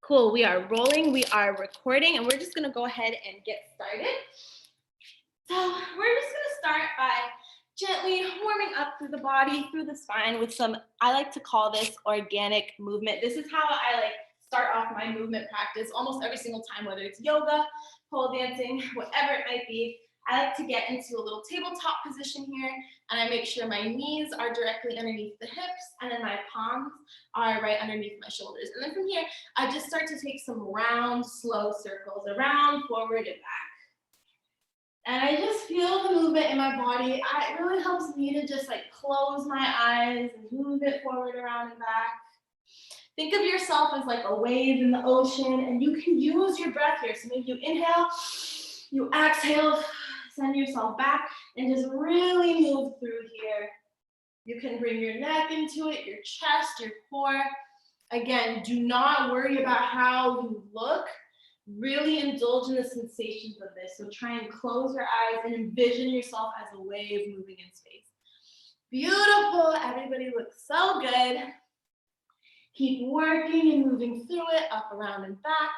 Cool, we are rolling, we are recording, and we're just gonna go ahead and get started. So we're just gonna start by gently warming up through the body, through the spine with some, I like to call this organic movement. This is how I start off my movement practice almost every single time, whether it's yoga, pole dancing, whatever it might be. I like to get into a little tabletop position here, and I make sure my knees are directly underneath the hips, and then my palms are right underneath my shoulders. And then from here, I just start to take some round, slow circles around, forward, and back. And I just feel the movement in my body. It really helps me to just close my eyes and move it forward, around, and back. Think of yourself as like a wave in the ocean, and you can use your breath here. So maybe you inhale, you exhale, send yourself back, and just really move through here. You can bring your neck into it, your chest, your core. Again, do not worry about how you look. Really indulge in the sensations of this. So try and close your eyes and envision yourself as a wave moving in space. Beautiful. Everybody looks so good. Keep working and moving through it, up, around, and back.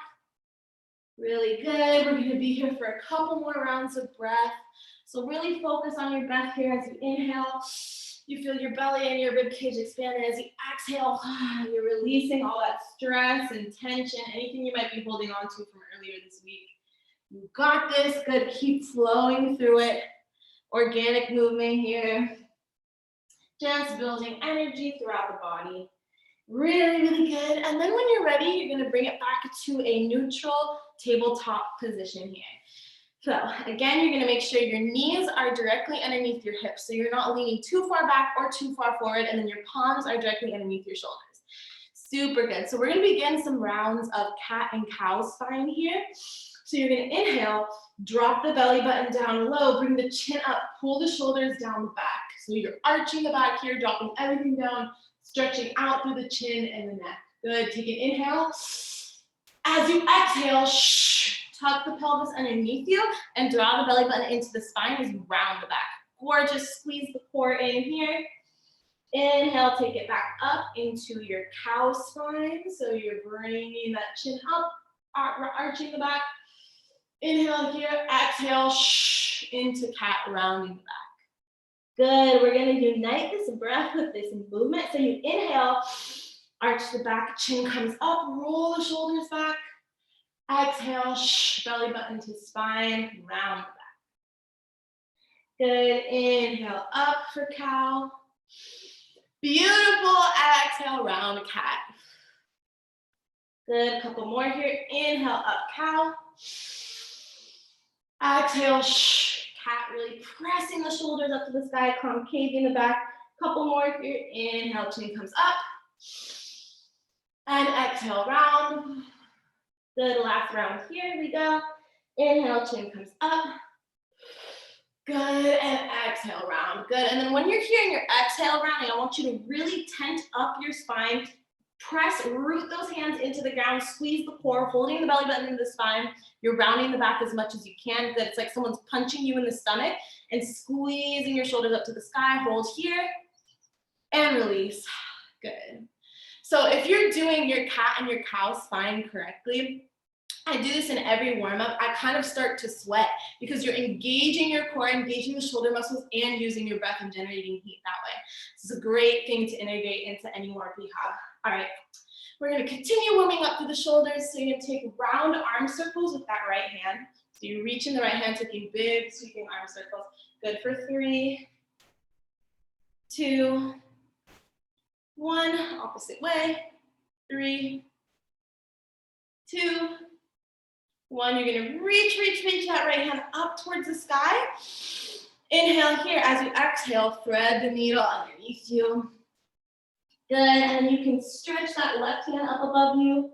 Really good. We're going to be here for a couple more rounds of breath. So really focus on your breath here. As you inhale, you feel your belly and your rib cage expand. And as you exhale, you're releasing all that stress and tension, anything you might be holding on to from earlier this week. You got this. Good. Keep flowing through it. Organic movement here. Just building energy throughout the body. Really, really good. And then when you're ready, you're going to bring it back to a neutral tabletop position here. So again, you're going to make sure your knees are directly underneath your hips. So you're not leaning too far back or too far forward, and then your palms are directly underneath your shoulders. Super good. So we're going to begin some rounds of cat and cow spine here. So you're going to inhale, drop the belly button down low, bring the chin up, pull the shoulders down the back. So you're arching the back here, dropping everything down, stretching out through the chin and the neck. Good. Take an inhale. As you exhale, tuck the pelvis underneath you and draw the belly button into the spine as you round the back. Gorgeous. Squeeze the core in here. Inhale, take it back up into your cow spine. So you're bringing that chin up, arching the back. Inhale here, exhale, into cat, rounding the back. Good. We're going to unite this breath with this movement. So you inhale, arch the back, chin comes up, roll the shoulders back. Exhale, belly button to spine, round the back. Good. Inhale up for cow. Beautiful. Exhale, round cat. Good. A couple more here. Inhale up cow. Exhale, cat, really pressing the shoulders up to the sky, concave in the back. Couple more here. Inhale, chin comes up. And exhale, round. Good, last round here we go. Inhale, chin comes up. Good, and exhale, round. Good, and then when you're here in your exhale rounding, I want you to really tent up your spine. Press, root those hands into the ground, squeeze the core, holding the belly button in the spine. You're rounding the back as much as you can. Good. It's like someone's punching you in the stomach and squeezing your shoulders up to the sky. Hold here and release. Good. So if you're doing your cat and your cow spine correctly, I do this in every warm-up. I kind of start to sweat because you're engaging your core, engaging the shoulder muscles, and using your breath and generating heat that way. This is a great thing to integrate into any work we have. All right, we're going to continue warming up through the shoulders. So you're going to take round arm circles with that right hand. So you reach in the right hand, taking big sweeping arm circles. Good for 3, 2, 1. Opposite way. 3, 2, 1. You're going to reach that right hand up towards the sky. Inhale here. As you exhale, thread the needle underneath you. Good, and you can stretch that left hand up above you.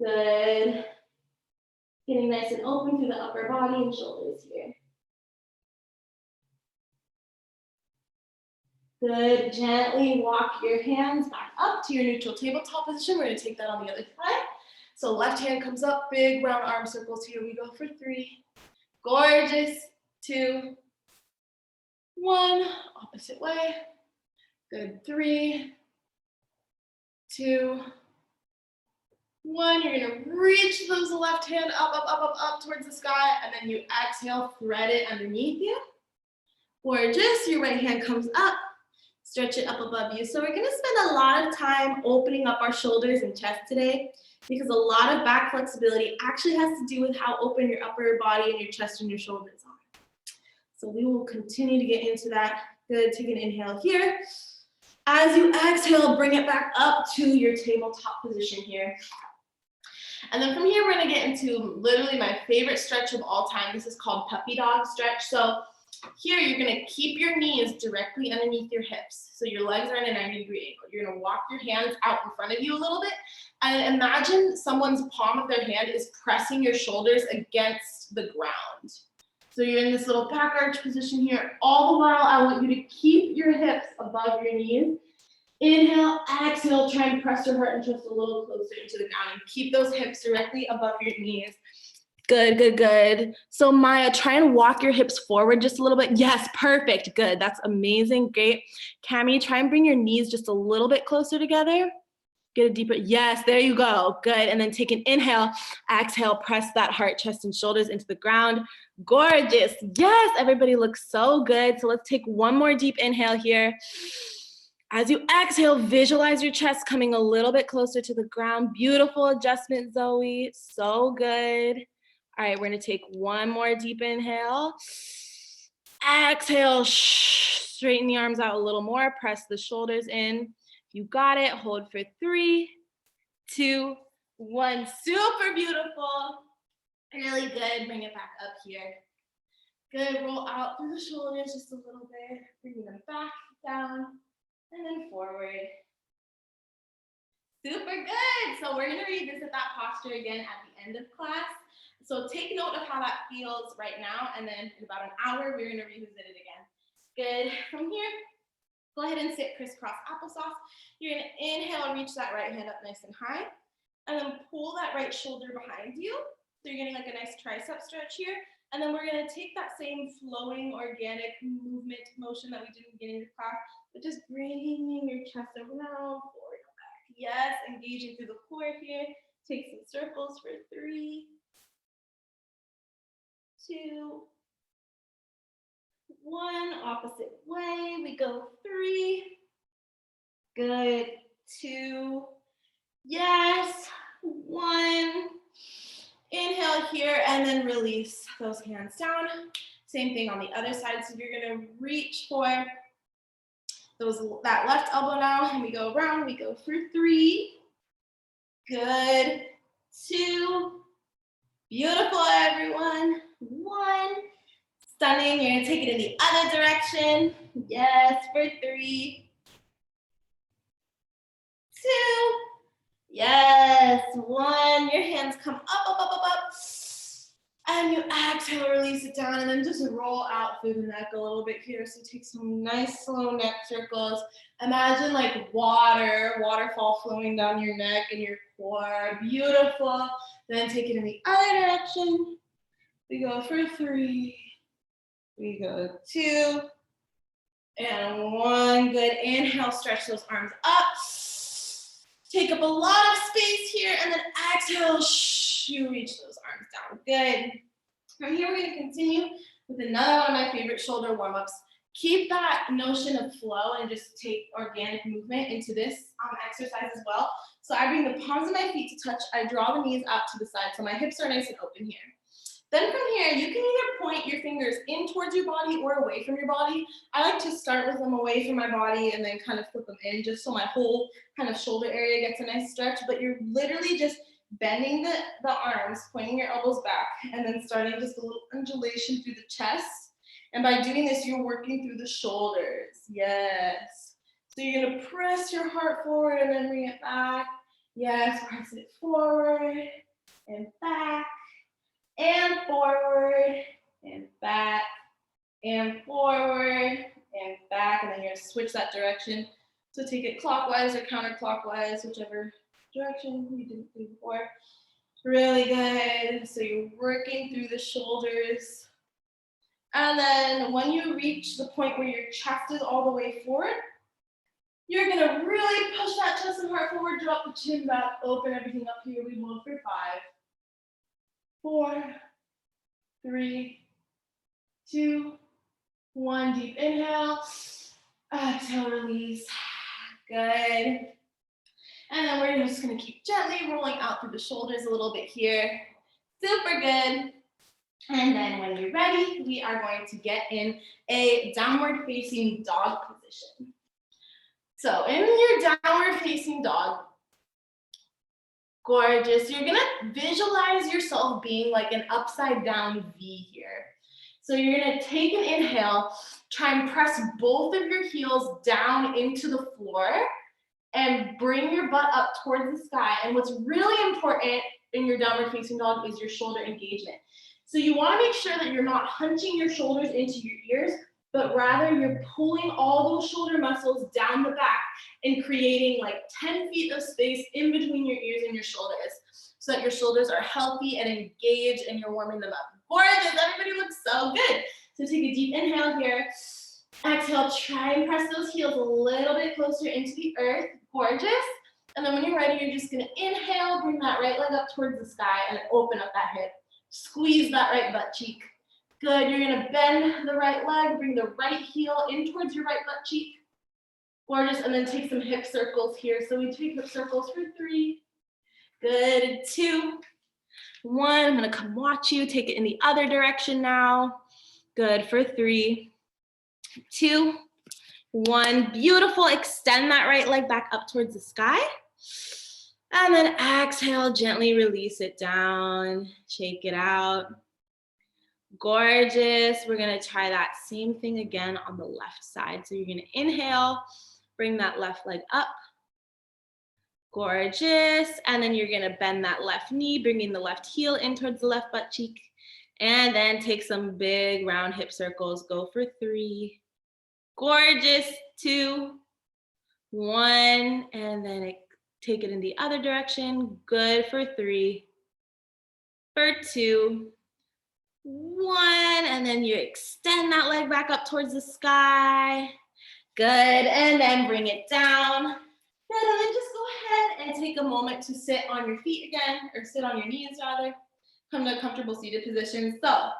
Good. Getting nice and open through the upper body and shoulders here. Good, gently walk your hands back up to your neutral tabletop position. We're gonna take that on the other side. So left hand comes up, big round arm circles. Here we go for 3. Gorgeous. 2, 1, opposite way. Good, 3, 2, 1, you're gonna reach those left hand up, up, up, up, up towards the sky, and then you exhale, thread it underneath you. Gorgeous, your right hand comes up, stretch it up above you. So we're gonna spend a lot of time opening up our shoulders and chest today because a lot of back flexibility actually has to do with how open your upper body and your chest and your shoulders are. So we will continue to get into that. Good, take an inhale here. As you exhale, bring it back up to your tabletop position here. And then from here, we're gonna get into literally my favorite stretch of all time. This is called puppy dog stretch. So here, you're gonna keep your knees directly underneath your hips. So your legs are in a 90-degree angle. You're gonna walk your hands out in front of you a little bit. And imagine someone's palm of their hand is pressing your shoulders against the ground. So you're in this little back arch position here. All the while, I want you to keep your hips above your knees. Inhale, exhale, try and press your heart and chest a little closer into the ground. And keep those hips directly above your knees. Good, good, good. So Maya, try and walk your hips forward just a little bit. Yes, perfect, good. That's amazing, great. Cami, try and bring your knees just a little bit closer together. Get a deeper, yes, there you go, good. And then take an inhale, exhale, press that heart, chest, and shoulders into the ground. Gorgeous, yes, everybody looks so good. So let's take one more deep inhale here. As you exhale, visualize your chest coming a little bit closer to the ground. Beautiful adjustment, Zoe, so good. All right, we're gonna take one more deep inhale. Exhale, straighten the arms out a little more, press the shoulders in. You got it, hold for 3, 2, 1. Super beautiful, really good. Bring it back up here. Good, roll out through the shoulders just a little bit. Bring them back, down, and then forward. Super good. So we're gonna revisit that posture again at the end of class. So take note of how that feels right now, and then in about an hour, we're gonna revisit it again. Good, from here, go ahead and sit crisscross applesauce. You're gonna inhale, reach that right hand up nice and high, and then pull that right shoulder behind you. So you're getting like a nice tricep stretch here. And then we're gonna take that same flowing organic movement motion that we did in the beginning of the class, but just bringing your chest around, forward and back. Yes, engaging through the core here. Take some circles for 3, 2, 1, opposite way. We go 3, good, 2, yes, 1. Inhale here and then release those hands down. Same thing on the other side. So you're gonna reach for that left elbow now, and we go around, we go for 3, good, 2, beautiful everyone, 1, stunning. You're gonna take it in the other direction, yes, for 3, 2, yes, 1. Your hands come up, up, up, up, up. And you exhale, release it down, and then just roll out through the neck a little bit here. So take some nice slow neck circles. Imagine like waterfall flowing down your neck and your core. Beautiful. Then take it in the other direction. We go for 3. We go 2. And 1. Good. Inhale, stretch those arms up. Take up a lot of space here, and then exhale, you reach those arms down. Good. From here, we're gonna continue with another one of my favorite shoulder warm-ups. Keep that notion of flow and just take organic movement into this exercise as well. So I bring the palms of my feet to touch. I draw the knees out to the side, so my hips are nice and open here. Then from here, you can either point your fingers in towards your body or away from your body. I like to start with them away from my body and then kind of flip them in just so my whole kind of shoulder area gets a nice stretch. But you're literally just bending the arms, pointing your elbows back, and then starting just a little undulation through the chest. And by doing this, you're working through the shoulders. Yes. So you're gonna press your heart forward and then bring it back. Yes, press it forward and back. And forward, and back, and forward, and back, and then you're gonna switch that direction. So take it clockwise or counterclockwise, whichever direction you didn't do before. Really good. So you're working through the shoulders. And then when you reach the point where your chest is all the way forward, You're gonna really push that chest and heart forward, drop the chin back, open everything up here. We hold for 5, 4, 3, 2, 1. Deep inhale. Exhale, release. Good. And then we're just gonna keep gently rolling out through the shoulders a little bit here. Super good. And then when you're ready, we are going to get in a downward facing dog position. So in your downward facing dog, gorgeous. You're gonna visualize yourself being like an upside down V here. So you're gonna take an inhale, try and press both of your heels down into the floor and bring your butt up towards the sky. And what's really important in your downward facing dog is your shoulder engagement. So you wanna make sure that you're not hunching your shoulders into your ears, but rather you're pulling all those shoulder muscles down the back and creating like 10 feet of space in between your ears and your shoulders so that your shoulders are healthy and engaged and you're warming them up. Gorgeous, everybody looks so good. So take a deep inhale here. Exhale, try and press those heels a little bit closer into the earth. Gorgeous. And then when you're ready, you're just gonna inhale, bring that right leg up towards the sky and open up that hip. Squeeze that right butt cheek. Good, you're gonna bend the right leg, bring the right heel in towards your right butt cheek. Gorgeous, and then take some hip circles here. So we take hip circles for 3. Good, 2, 1. I'm gonna come watch you. Take it in the other direction now. Good, for 3, 2, 1. Beautiful, extend that right leg back up towards the sky. And then exhale, gently release it down, shake it out. Gorgeous. We're gonna try that same thing again on the left side. So you're gonna inhale, bring that left leg up. Gorgeous. And then you're gonna bend that left knee, bringing the left heel in towards the left butt cheek. And then take some big round hip circles. Go for 3. Gorgeous. 2, 1. And then take it in the other direction. Good, for 3, for 2, 1, and then you extend that leg back up towards the sky. Good, and then bring it down. Good, and then just go ahead and take a moment to sit on your feet again, or sit on your knees rather. Come to a comfortable seated position. So,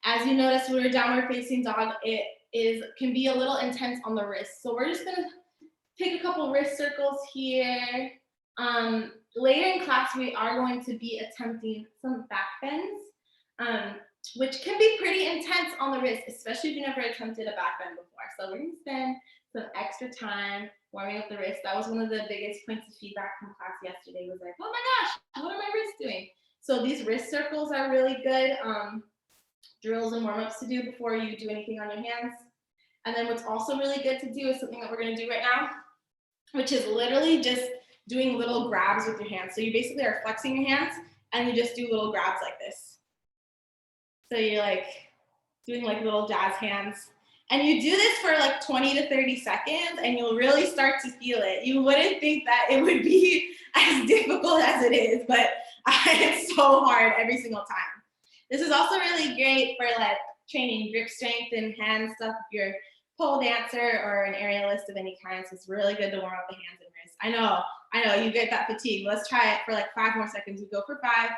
as you notice, when we're downward facing dog, can be a little intense on the wrists. So we're just gonna take a couple wrist circles here. Later in class, we are going to be attempting some back bends. Which can be pretty intense on the wrist, especially if you've never attempted a back bend before. So we're gonna spend some extra time warming up the wrist. That was one of the biggest points of feedback from class yesterday, was like, oh my gosh, what are my wrists doing? So these wrist circles are really good drills and warm-ups to do before you do anything on your hands. And then what's also really good to do is something that we're gonna do right now, which is literally just doing little grabs with your hands. So you basically are flexing your hands and you just do little grabs like this. So you're like doing like little jazz hands. And you do this for like 20 to 30 seconds and you'll really start to feel it. You wouldn't think that it would be as difficult as it is, but it's so hard every single time. This is also really great for like training grip strength and hand stuff if you're a pole dancer or an aerialist of any kind. So it's really good to warm up the hands and wrists. I know, you get that fatigue. Let's try it for like 5 more seconds. We go for 5,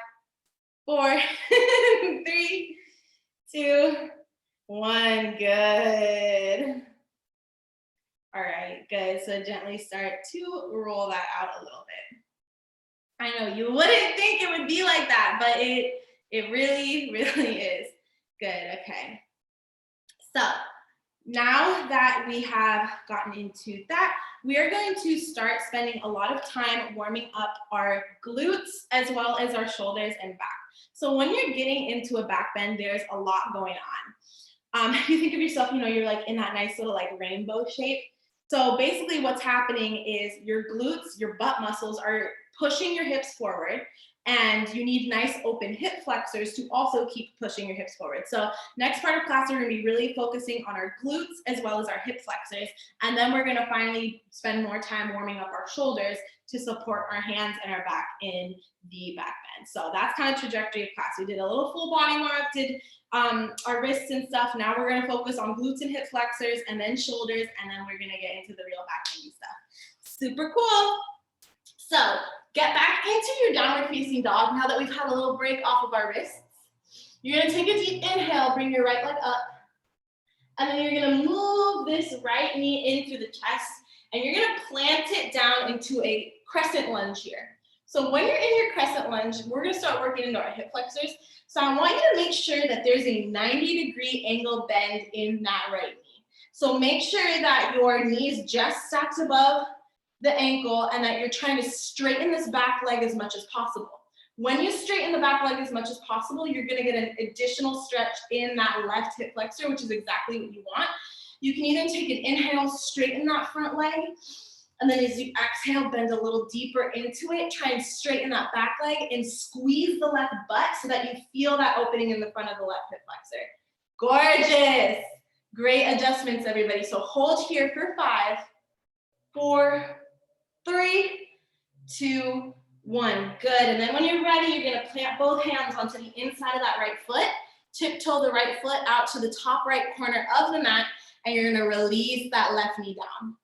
4, 3, 2, 1, good. All right, good. So gently start to roll that out a little bit. I know you wouldn't think it would be like that, but it really, really is. Good, okay. So now that we have gotten into that, we are going to start spending a lot of time warming up our glutes as well as our shoulders and back. So when you're getting into a back bend, there's a lot going on. If you think of yourself, you're like in that nice little like rainbow shape. So basically what's happening is your glutes, your butt muscles are pushing your hips forward, and you need nice open hip flexors to also keep pushing your hips forward. So next part of class, we're gonna be really focusing on our glutes as well as our hip flexors. And then we're gonna finally spend more time warming up our shoulders to support our hands and our back in the back bend. So that's kind of trajectory of class. We did a little full body warm up, did our wrists and stuff. Now we're gonna focus on glutes and hip flexors and then shoulders, and then we're gonna get into the real back bendy stuff. Super cool. So get back into your downward facing dog now that we've had a little break off of our wrists. You're gonna take a deep inhale, bring your right leg up, and then you're gonna move this right knee in through the chest, and you're gonna plant it down into a crescent lunge here. So when you're in your crescent lunge, we're gonna start working into our hip flexors. So I want you to make sure that there's a 90-degree angle bend in that right knee. So make sure that your knee is just stacked above the ankle and that you're trying to straighten this back leg as much as possible. When you straighten the back leg as much as possible, you're gonna get an additional stretch in that left hip flexor, which is exactly what you want. You can even take an inhale, straighten that front leg, and then as you exhale, bend a little deeper into it. Try and straighten that back leg and squeeze the left butt so that you feel that opening in the front of the left hip flexor. Gorgeous. Great adjustments, everybody. So hold here for 5, 4, 3, 2, 1. Good. And then when you're ready, you're going to plant both hands onto the inside of that right foot. Tiptoe the right foot out to the top right corner of the mat, and you're going to release that left knee down.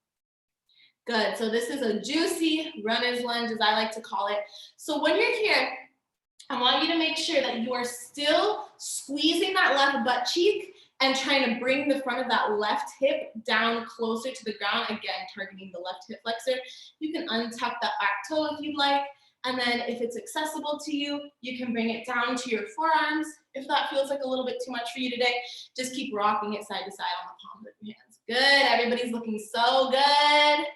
Good. So this is a juicy runner's lunge, as I like to call it. So when you're here, I want you to make sure that you are still squeezing that left butt cheek and trying to bring the front of that left hip down closer to the ground, again, targeting the left hip flexor. You can untuck that back toe if you'd like. And then if it's accessible to you, you can bring it down to your forearms. If that feels like a little bit too much for you today, just keep rocking it side to side on the palms of your hands. Good. Everybody's looking so good.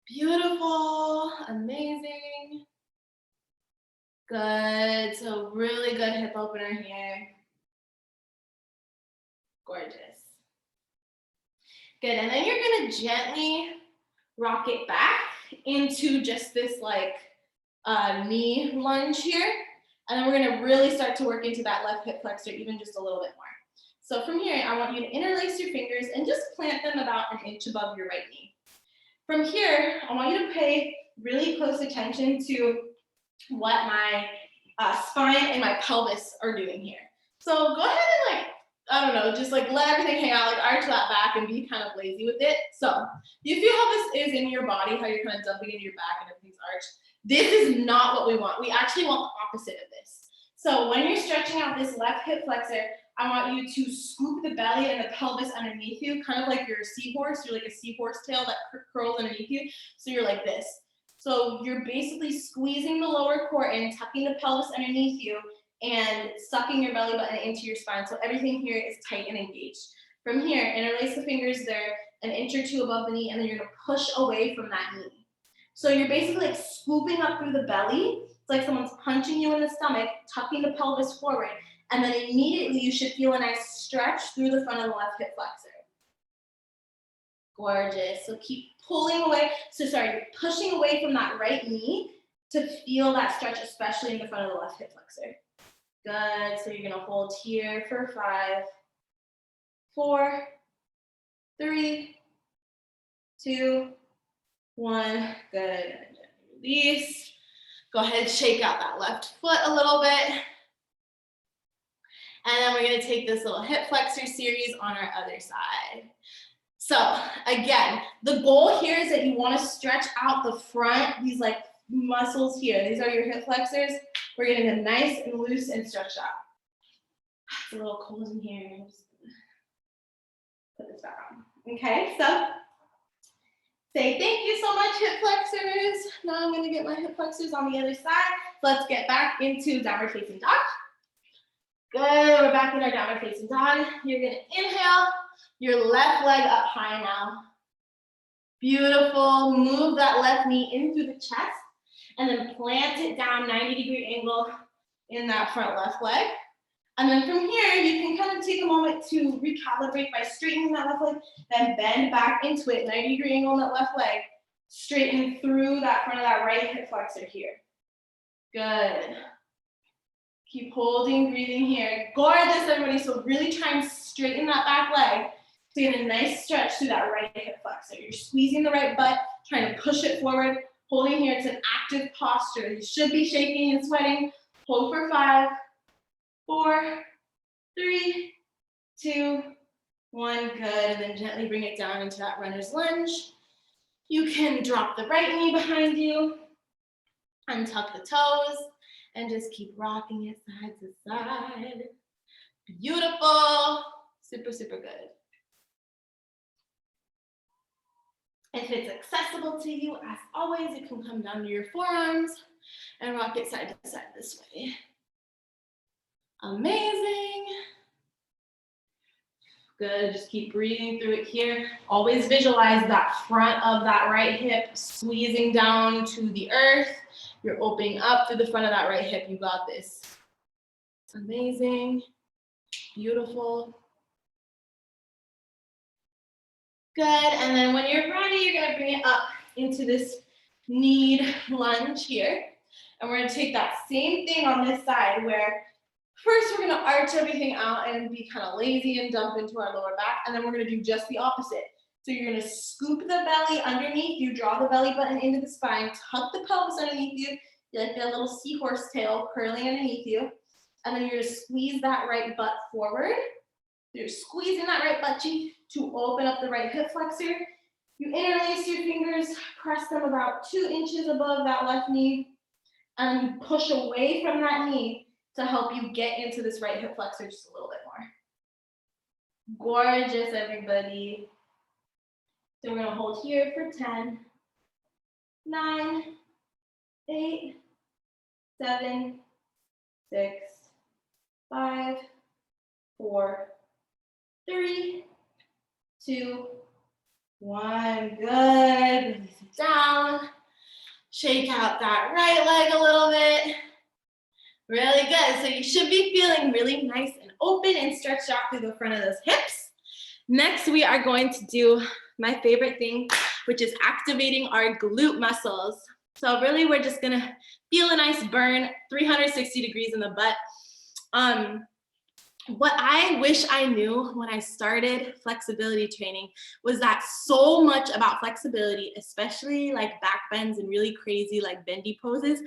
Beautiful. Amazing. Good. So really good hip opener here. Gorgeous. Good. And then you're going to gently rock it back into just this like knee lunge here. And then we're going to really start to work into that left hip flexor even just a little bit more. So from here, I want you to interlace your fingers and just plant them about an inch above your right knee. From here, I want you to pay really close attention to what my spine and my pelvis are doing here. So go ahead and like, I don't know, just like let everything hang out, like arch that back and be kind of lazy with it. So you feel how this is in your body, how you're kind of dumping into your back and everything's arched. This is not what we want. We actually want the opposite of this. So when you're stretching out this left hip flexor, I want you to scoop the belly and the pelvis underneath you, kind of like you're a seahorse. You're like a seahorse tail that curls underneath you. So you're like this. So you're basically squeezing the lower core in, tucking the pelvis underneath you, and sucking your belly button into your spine. So everything here is tight and engaged. From here, interlace the fingers there, an inch or two above the knee, and then you're gonna push away from that knee. So you're basically like scooping up through the belly. It's like someone's punching you in the stomach, tucking the pelvis forward, and then immediately you should feel a nice stretch through the front of the left hip flexor. Gorgeous. So keep pulling away. You're pushing away from that right knee to feel that stretch, especially in the front of the left hip flexor. Good. So you're going to hold here for 5, 4, 3, 2, 1. Good. Release. Go ahead and shake out that left foot a little bit. And then we're going to take this little hip flexor series on our other side. So again, the goal here is that you want to stretch out the front, these like muscles here. These are your hip flexors. We're getting them nice and loose and stretched out. It's a little cold in here. Just put this back on. Okay, so say thank you so much, hip flexors. Now I'm going to get my hip flexors on the other side. Let's get back into downward facing dog. Good, we're back in our downward facing dog. You're going to inhale your left leg up high now. Beautiful. Move that left knee in through the chest and then plant it down 90-degree angle in that front left leg. And then from here, you can kind of take a moment to recalibrate by straightening that left leg, then bend back into it, 90-degree angle in that left leg, straighten through that front of that right hip flexor here. Good. Keep holding, breathing here. Gorgeous, everybody. So really try and straighten that back leg to get a nice stretch through that right hip flexor. You're squeezing the right butt, trying to push it forward, Holding here, it's an active posture. You should be shaking and sweating. Hold for 5, 4, 3, 2, 1. Good. And then gently bring it down into that runner's lunge. You can drop the right knee behind you, untuck the toes, and just keep rocking it side to side. Beautiful. Super, super good. If it's accessible to you, as always, you can come down to your forearms and rock it side to side this way. Amazing. Good, just keep breathing through it here. Always visualize that front of that right hip squeezing down to the earth. You're opening up through the front of that right hip. You got this. Amazing. Beautiful. Good, and then when you're ready, you're gonna bring it up into this kneed lunge here. And we're gonna take that same thing on this side where first we're gonna arch everything out and be kind of lazy and dump into our lower back. And then we're gonna do just the opposite. So you're gonna scoop the belly underneath you, draw the belly button into the spine, tuck the pelvis underneath you, like a little seahorse tail curling underneath you. And then you're gonna squeeze that right butt forward. You're squeezing that right butt cheek to open up the right hip flexor. You interlace your fingers, press them about 2 inches above that left knee, and you push away from that knee to help you get into this right hip flexor just a little bit more. Gorgeous, everybody. So we're gonna hold here for 10, 9, 8, 7, 6, 5, 4, 3, 2, 1. Good. Release it down. Shake out that right leg a little bit. Really good. So you should be feeling really nice and open and stretched out through the front of those hips. Next, we are going to do my favorite thing, which is activating our glute muscles. So really, we're just gonna feel a nice burn, 360 degrees in the butt. What I wish I knew when I started flexibility training was that so much about flexibility, especially like back bends and really crazy like bendy poses,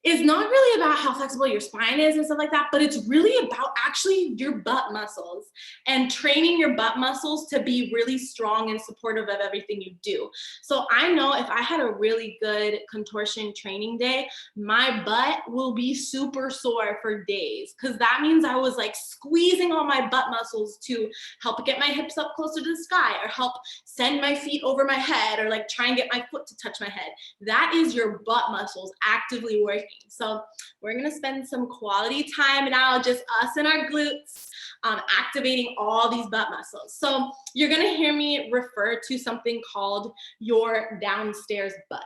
is not really about how flexible your spine is and stuff like that, but it's really about actually your butt muscles and training your butt muscles to be really strong and supportive of everything you do. So I know if I had a really good contortion training day, my butt will be super sore for days, because that means I was like squeezing all my butt muscles to help get my hips up closer to the sky, or help send my feet over my head, or like try and get my foot to touch my head. That is your butt muscles actively working. So we're gonna spend some quality time now, just us and our glutes, activating all these butt muscles. So you're gonna hear me refer to something called your downstairs butt.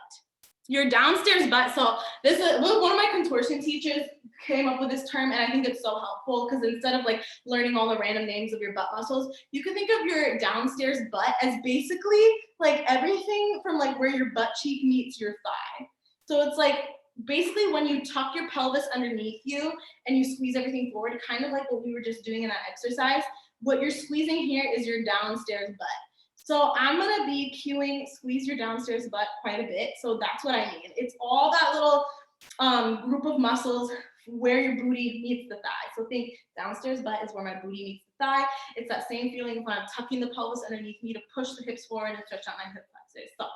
Your downstairs butt. So this is one of my contortion teachers came up with this term, and I think it's so helpful, because instead of like learning all the random names of your butt muscles, you can think of your downstairs butt as basically like everything from like where your butt cheek meets your thigh. So it's like basically when you tuck your pelvis underneath you and you squeeze everything forward, kind of like what we were just doing in that exercise, what you're squeezing here is your downstairs butt. So I'm gonna be cueing squeeze your downstairs butt quite a bit. So that's what I mean. It's all that little group of muscles where your booty meets the thigh. So think downstairs butt is where my booty meets the thigh. It's that same feeling when I'm tucking the pelvis underneath me to push the hips forward and stretch out my hip flexors. So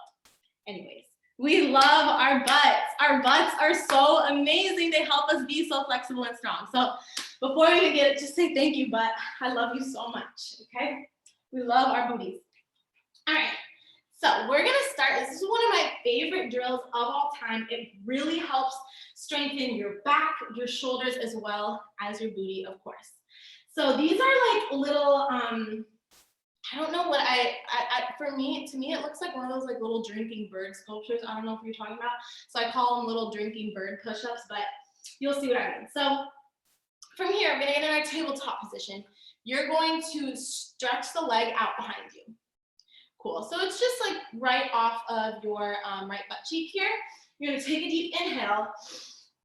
anyways, we love our butts. Our butts are so amazing. They help us be so flexible and strong. So before we even get it, just say thank you, butt. I love you so much, okay? We love our booties. All right, so we're gonna start. This is one of my favorite drills of all time. It really helps strengthen your back, your shoulders, as well as your booty, of course. So these are like little, I don't know what to me, it looks like one of those like little drinking bird sculptures. I don't know if you're talking about. So I call them little drinking bird push-ups, but you'll see what I mean. So from here, we're gonna get in our tabletop position. You're going to stretch the leg out behind you. Cool, so it's just like right off of your right butt cheek here. You're gonna take a deep inhale.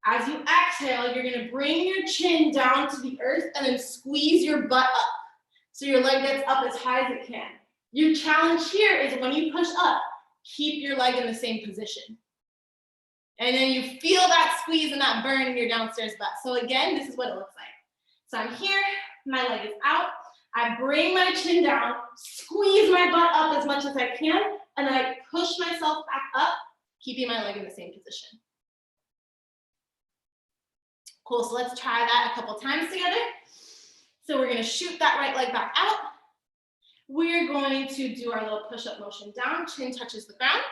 As you exhale, you're gonna bring your chin down to the earth and then squeeze your butt up. So your leg gets up as high as it can. Your challenge here is when you push up, keep your leg in the same position. And then you feel that squeeze and that burn in your downstairs butt. So again, this is what it looks like. So I'm here, my leg is out. I bring my chin down, squeeze my butt up as much as I can, and then I push myself back up, keeping my leg in the same position. Cool, so let's try that a couple times together. So we're gonna shoot that right leg back out. We're going to do our little push-up motion down, chin touches the ground.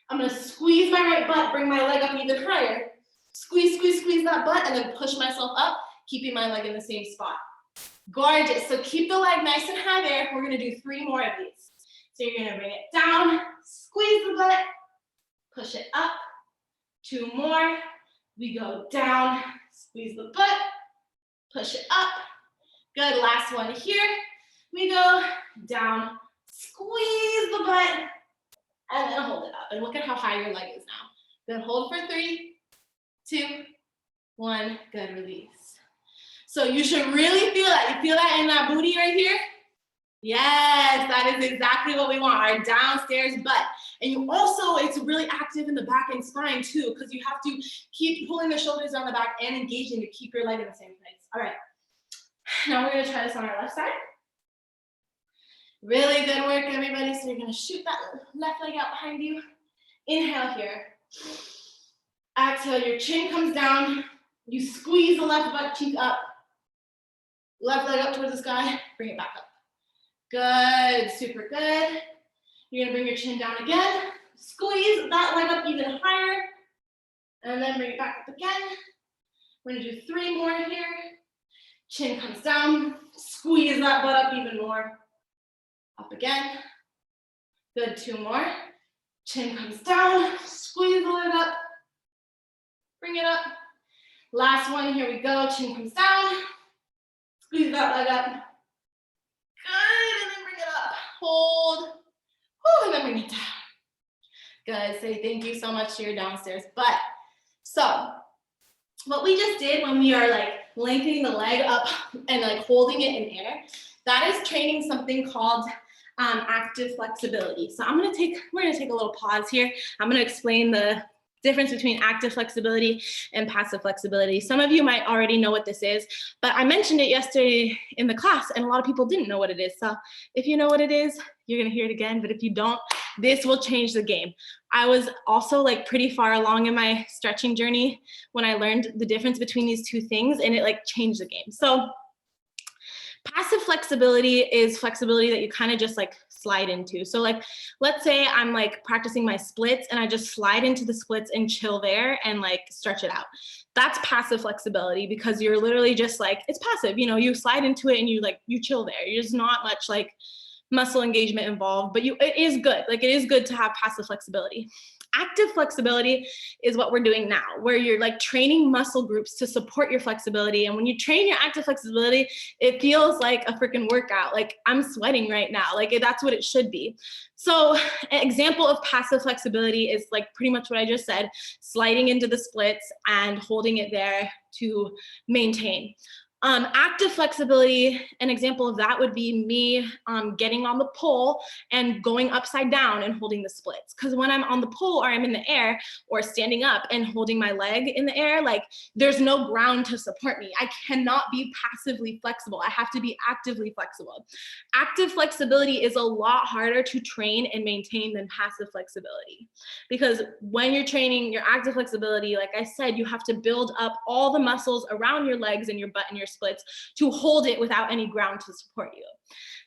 I'm gonna squeeze my right butt, bring my leg up even higher. Squeeze, squeeze, squeeze that butt, and then push myself up, keeping my leg in the same spot. Gorgeous, so keep the leg nice and high there. We're gonna do 3 more of these. So you're gonna bring it down, squeeze the butt, push it up. 2 more. We go down, squeeze the butt, push it up. Good, last one here. We go down, squeeze the butt, and then hold it up. And look at how high your leg is now. Good, hold for 3, 2, 1, good, release. So you should really feel that. You feel that in that booty right here? Yes, that is exactly what we want, our downstairs butt. And you also, it's really active in the back and spine too, because you have to keep pulling the shoulders down the back and engaging to keep your leg in the same place. All right, now we're gonna try this on our left side. Really good work, everybody. So you're gonna shoot that left leg out behind you. Inhale here. Exhale, your chin comes down. You squeeze the left butt cheek up. Left leg up towards the sky, bring it back up. Good, super good. You're gonna bring your chin down again. Squeeze that leg up even higher. And then bring it back up again. We're gonna do 3 more here. Chin comes down. Squeeze that butt up even more. Up again. Good, 2 more. Chin comes down. Squeeze the leg up. Bring it up. Last one, here we go. Chin comes down. Squeeze that leg up. Good, and then bring it up. Hold. Whew, and then bring it down. Good, say thank you so much to your downstairs butt. So, what we just did when we are like lengthening the leg up and like holding it in air, that is training something called active flexibility. So we're gonna take a little pause here. I'm gonna explain the difference between active flexibility and passive flexibility. Some of you might already know what this is, but I mentioned it yesterday in the class and a lot of people didn't know what it is. So if you know what it is, you're gonna hear it again, but if you don't, this will change the game. I was also like pretty far along in my stretching journey when I learned the difference between these two things, and it like changed the game. So passive flexibility is flexibility that you kind of just like slide into. So like, let's say I'm like practicing my splits and I just slide into the splits and chill there and like stretch it out. That's passive flexibility because you're literally just like, it's passive, you know, you slide into it and you chill there. There's not much like muscle engagement involved, but it is good. Like it is good to have passive flexibility. Active flexibility is what we're doing now, where you're like training muscle groups to support your flexibility. And when you train your active flexibility, it feels like a freaking workout. Like I'm sweating right now. Like that's what it should be. So an example of passive flexibility is like pretty much what I just said, sliding into the splits and holding it there to maintain. Active flexibility, an example of that would be me getting on the pole and going upside down and holding the splits. Because when I'm on the pole or I'm in the air or standing up and holding my leg in the air, like there's no ground to support me. I cannot be passively flexible. I have to be actively flexible. Active flexibility is a lot harder to train and maintain than passive flexibility. Because when you're training your active flexibility, like I said, you have to build up all the muscles around your legs and your butt and your splits to hold it without any ground to support you.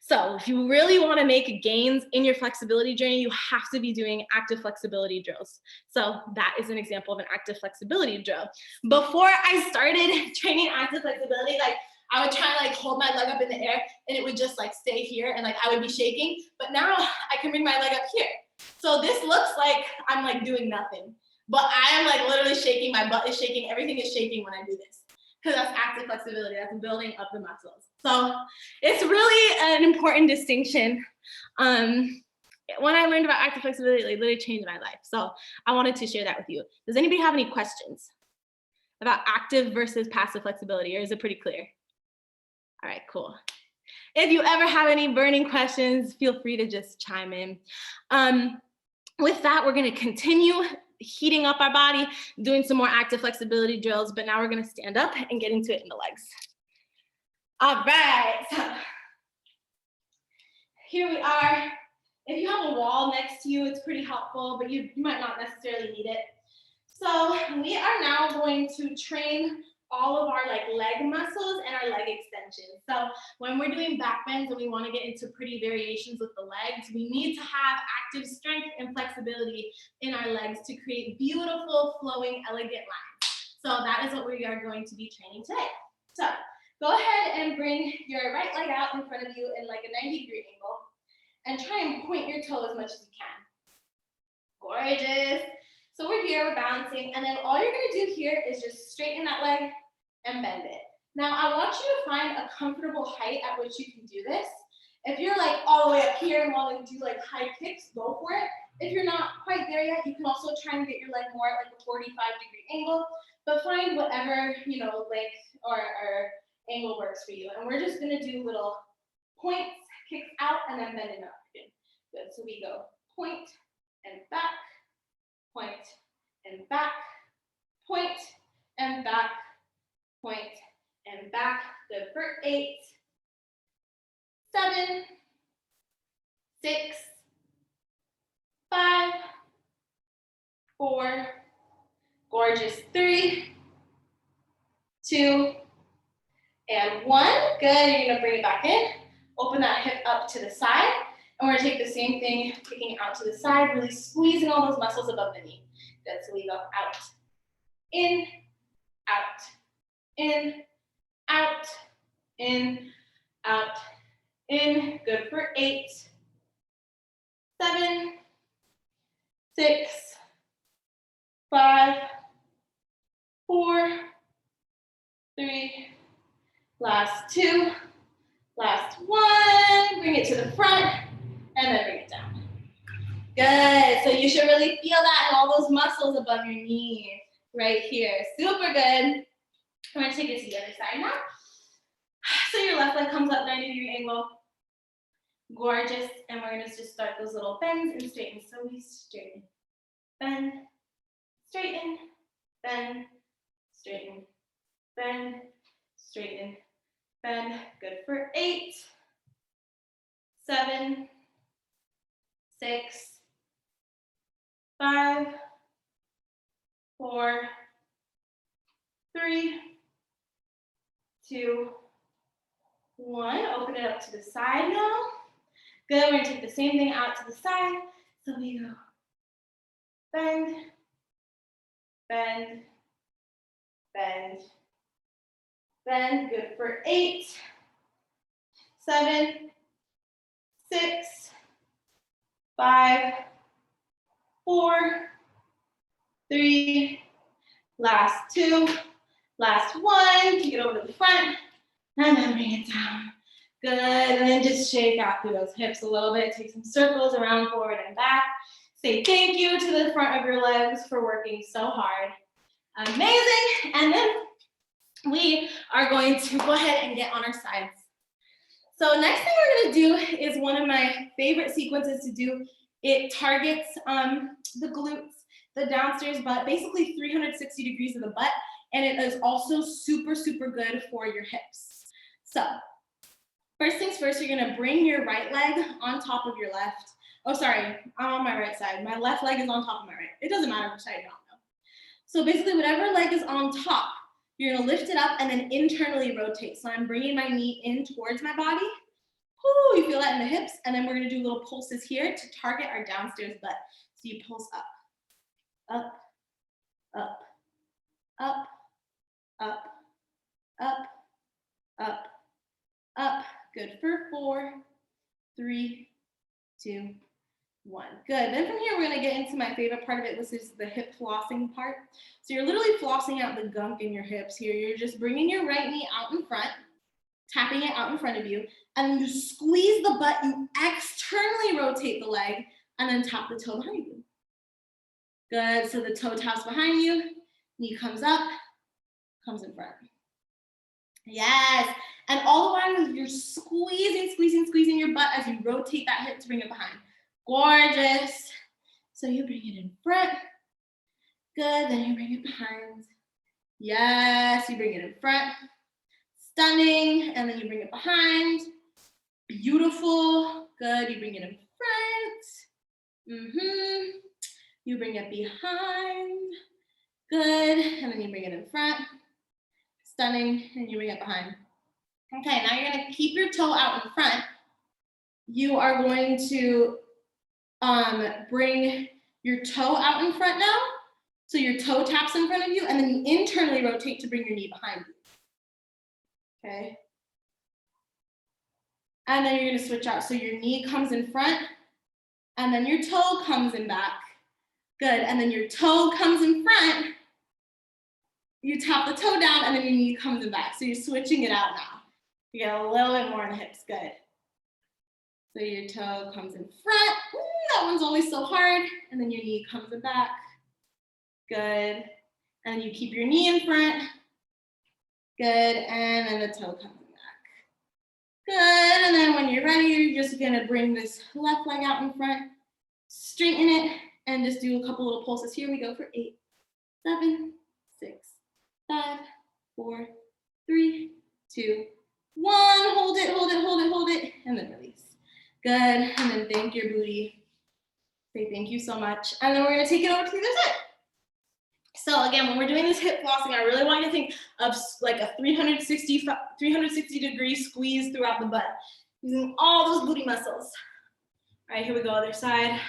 So if you really want to make gains in your flexibility journey, you have to be doing active flexibility drills. So that is an example of an active flexibility drill. Before I started training active flexibility, like I would try to like hold my leg up in the air and it would just like stay here and like I would be shaking, but now I can bring my leg up here. So this looks like I'm like doing nothing, but I am like literally shaking, my butt is shaking, everything is shaking when I do this. Because that's active flexibility, that's building up the muscles. So it's really an important distinction. When I learned about active flexibility, it literally changed my life. So I wanted to share that with you. Does anybody have any questions about active versus passive flexibility, or is it pretty clear? All right, cool. If you ever have any burning questions, feel free to just chime in. With that, we're gonna continue heating up our body, doing some more active flexibility drills, but now we're gonna stand up and get into it in the legs. All right, so here we are. If you have a wall next to you, it's pretty helpful, but you might not necessarily need it. So we are now going to train all of our leg muscles and our leg extensions. So when we're doing back bends and we want to get into pretty variations with the legs, we need to have active strength and flexibility in our legs to create beautiful, flowing, elegant lines. So that is what we are going to be training today. So go ahead and bring your right leg out in front of you in like a 90-degree angle and try and point your toe as much as you can. Gorgeous. So we're here, we're balancing, and then all you're gonna do here is just straighten that leg and bend it. Now I want you to find a comfortable height at which you can do this. If you're like all the way up here and want to do like high kicks, go for it. If you're not quite there yet, you can also try and get your leg more at like a 45-degree angle, but find whatever, length or angle works for you. And we're just gonna do little points, kicks out, and then bending up again. Good, so we go point and back, point and back, point and back, point and back. Good for 8, 7, 6, 5, 4, gorgeous, 3, 2, and 1. Good, you're gonna bring it back in. Open that hip up to the side. And we're gonna take the same thing, kicking out to the side, really squeezing all those muscles above the knee. Good, so we go out, in, out, in, out, in, out, in. Good for 8, 7, 6, 5, 4, 3, last 2, last 1. Bring it to the front. And then bring it down. Good, so you should really feel that in all those muscles above your knee, right here. Super good. I'm gonna take it to the other side now. So your left leg comes up 90-degree angle. Gorgeous, and we're gonna just start those little bends and straightens. So we straighten, bend, straighten, bend, straighten, bend, straighten, bend. Good for 8, 7, 6, 5, 4, 3, 2, 1. Open it up to the side now. Good, we're gonna take the same thing out to the side. So we go bend, bend, bend, bend. Good for 8, 7, 6, 5, 4, 3, last 2, last 1. Take it over to the front, and then bring it down. Good, and then just shake out through those hips a little bit. Take some circles around, forward and back. Say thank you to the front of your legs for working so hard. Amazing, and then we are going to go ahead and get on our sides. So next thing we're gonna do is one of my favorite sequences to do. It targets the glutes, the downstairs butt, basically 360 degrees of the butt, and it is also super, super good for your hips. So first things first, you're gonna bring your right leg on top of your left. Oh, sorry, I'm on my right side. My left leg is on top of my right. It doesn't matter which side you're on though. So basically whatever leg is on top, you're gonna lift it up and then internally rotate. So I'm bringing my knee in towards my body. Ooh, you feel that in the hips, and then we're gonna do little pulses here to target our downstairs butt. So you pulse up, up, up, up, up, up, up, up. Good for 4, 3, 2, 1. Good. Then from here, we're gonna get into my favorite part of it, which is the hip flossing part. So you're literally flossing out the gunk in your hips here. You're just bringing your right knee out in front, tapping it out in front of you, and then you squeeze the butt, you externally rotate the leg, and then tap the toe behind you. Good, so the toe taps behind you, knee comes up, comes in front. Yes, and all the while you're squeezing, squeezing, squeezing your butt as you rotate that hip to bring it behind. Gorgeous. So you bring it in front, Good, then you bring it behind. Yes, you bring it in front. Stunning, and then you bring it behind. Beautiful, good, you bring it in front. You bring it behind. Good, and then you bring it in front. Stunning, and you bring it behind. Okay, now you're gonna keep your toe out in front. You are going to bring your toe out in front now. So your toe taps in front of you, and then you internally rotate to bring your knee behind you. Okay. And then you're gonna switch out. So your knee comes in front, and then your toe comes in back. Good, and then your toe comes in front. You tap the toe down, and then your knee comes in back. So you're switching it out now. You get a little bit more in the hips, good. So your toe comes in front. Ooh, that one's always so hard. And then your knee comes in back. Good. And you keep your knee in front. Good, and then the toe comes in back. Good, and then when you're ready, you're just gonna bring this left leg out in front, straighten it, and just do a couple little pulses. Here we go for 8, 7, 6, 5, 4, 3, 2, 1. Hold it, hold it, hold it, hold it, and then release. Good, and then thank your booty. Say thank you so much. And then we're gonna take it over to the other side. So again, when we're doing this hip flossing, I really want you to think of like a 360 degree squeeze throughout the butt, using all those booty muscles. All right, here we go, other side.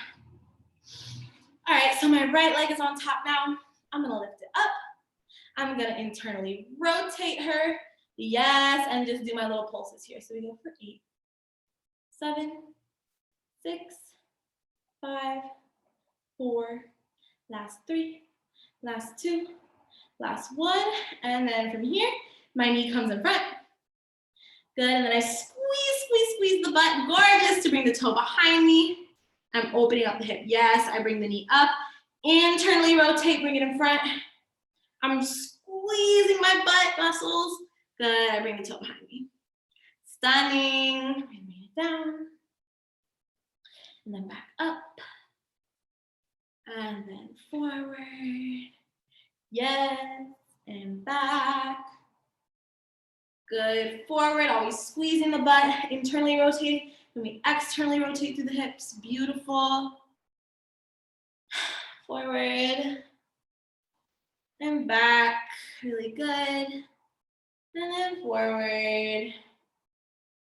All right, so my right leg is on top now. I'm gonna lift it up. I'm gonna internally rotate her. Yes, and just do my little pulses here. So we go for 8, 7, 6, 5, 4, last 3, last 2, last 1, and then from here, my knee comes in front. Good, and then I squeeze the butt, gorgeous, to bring the toe behind me. I'm opening up the hip. Yes, I bring the knee up, internally rotate, bring it in front. I'm squeezing my butt muscles. Good, I bring the toe behind me. Stunning, bring it down. And then back up. And then forward. Yes, and back. Good, forward, always squeezing the butt, internally rotating. Then we externally rotate through the hips, beautiful. Forward, and back, really good. And then forward,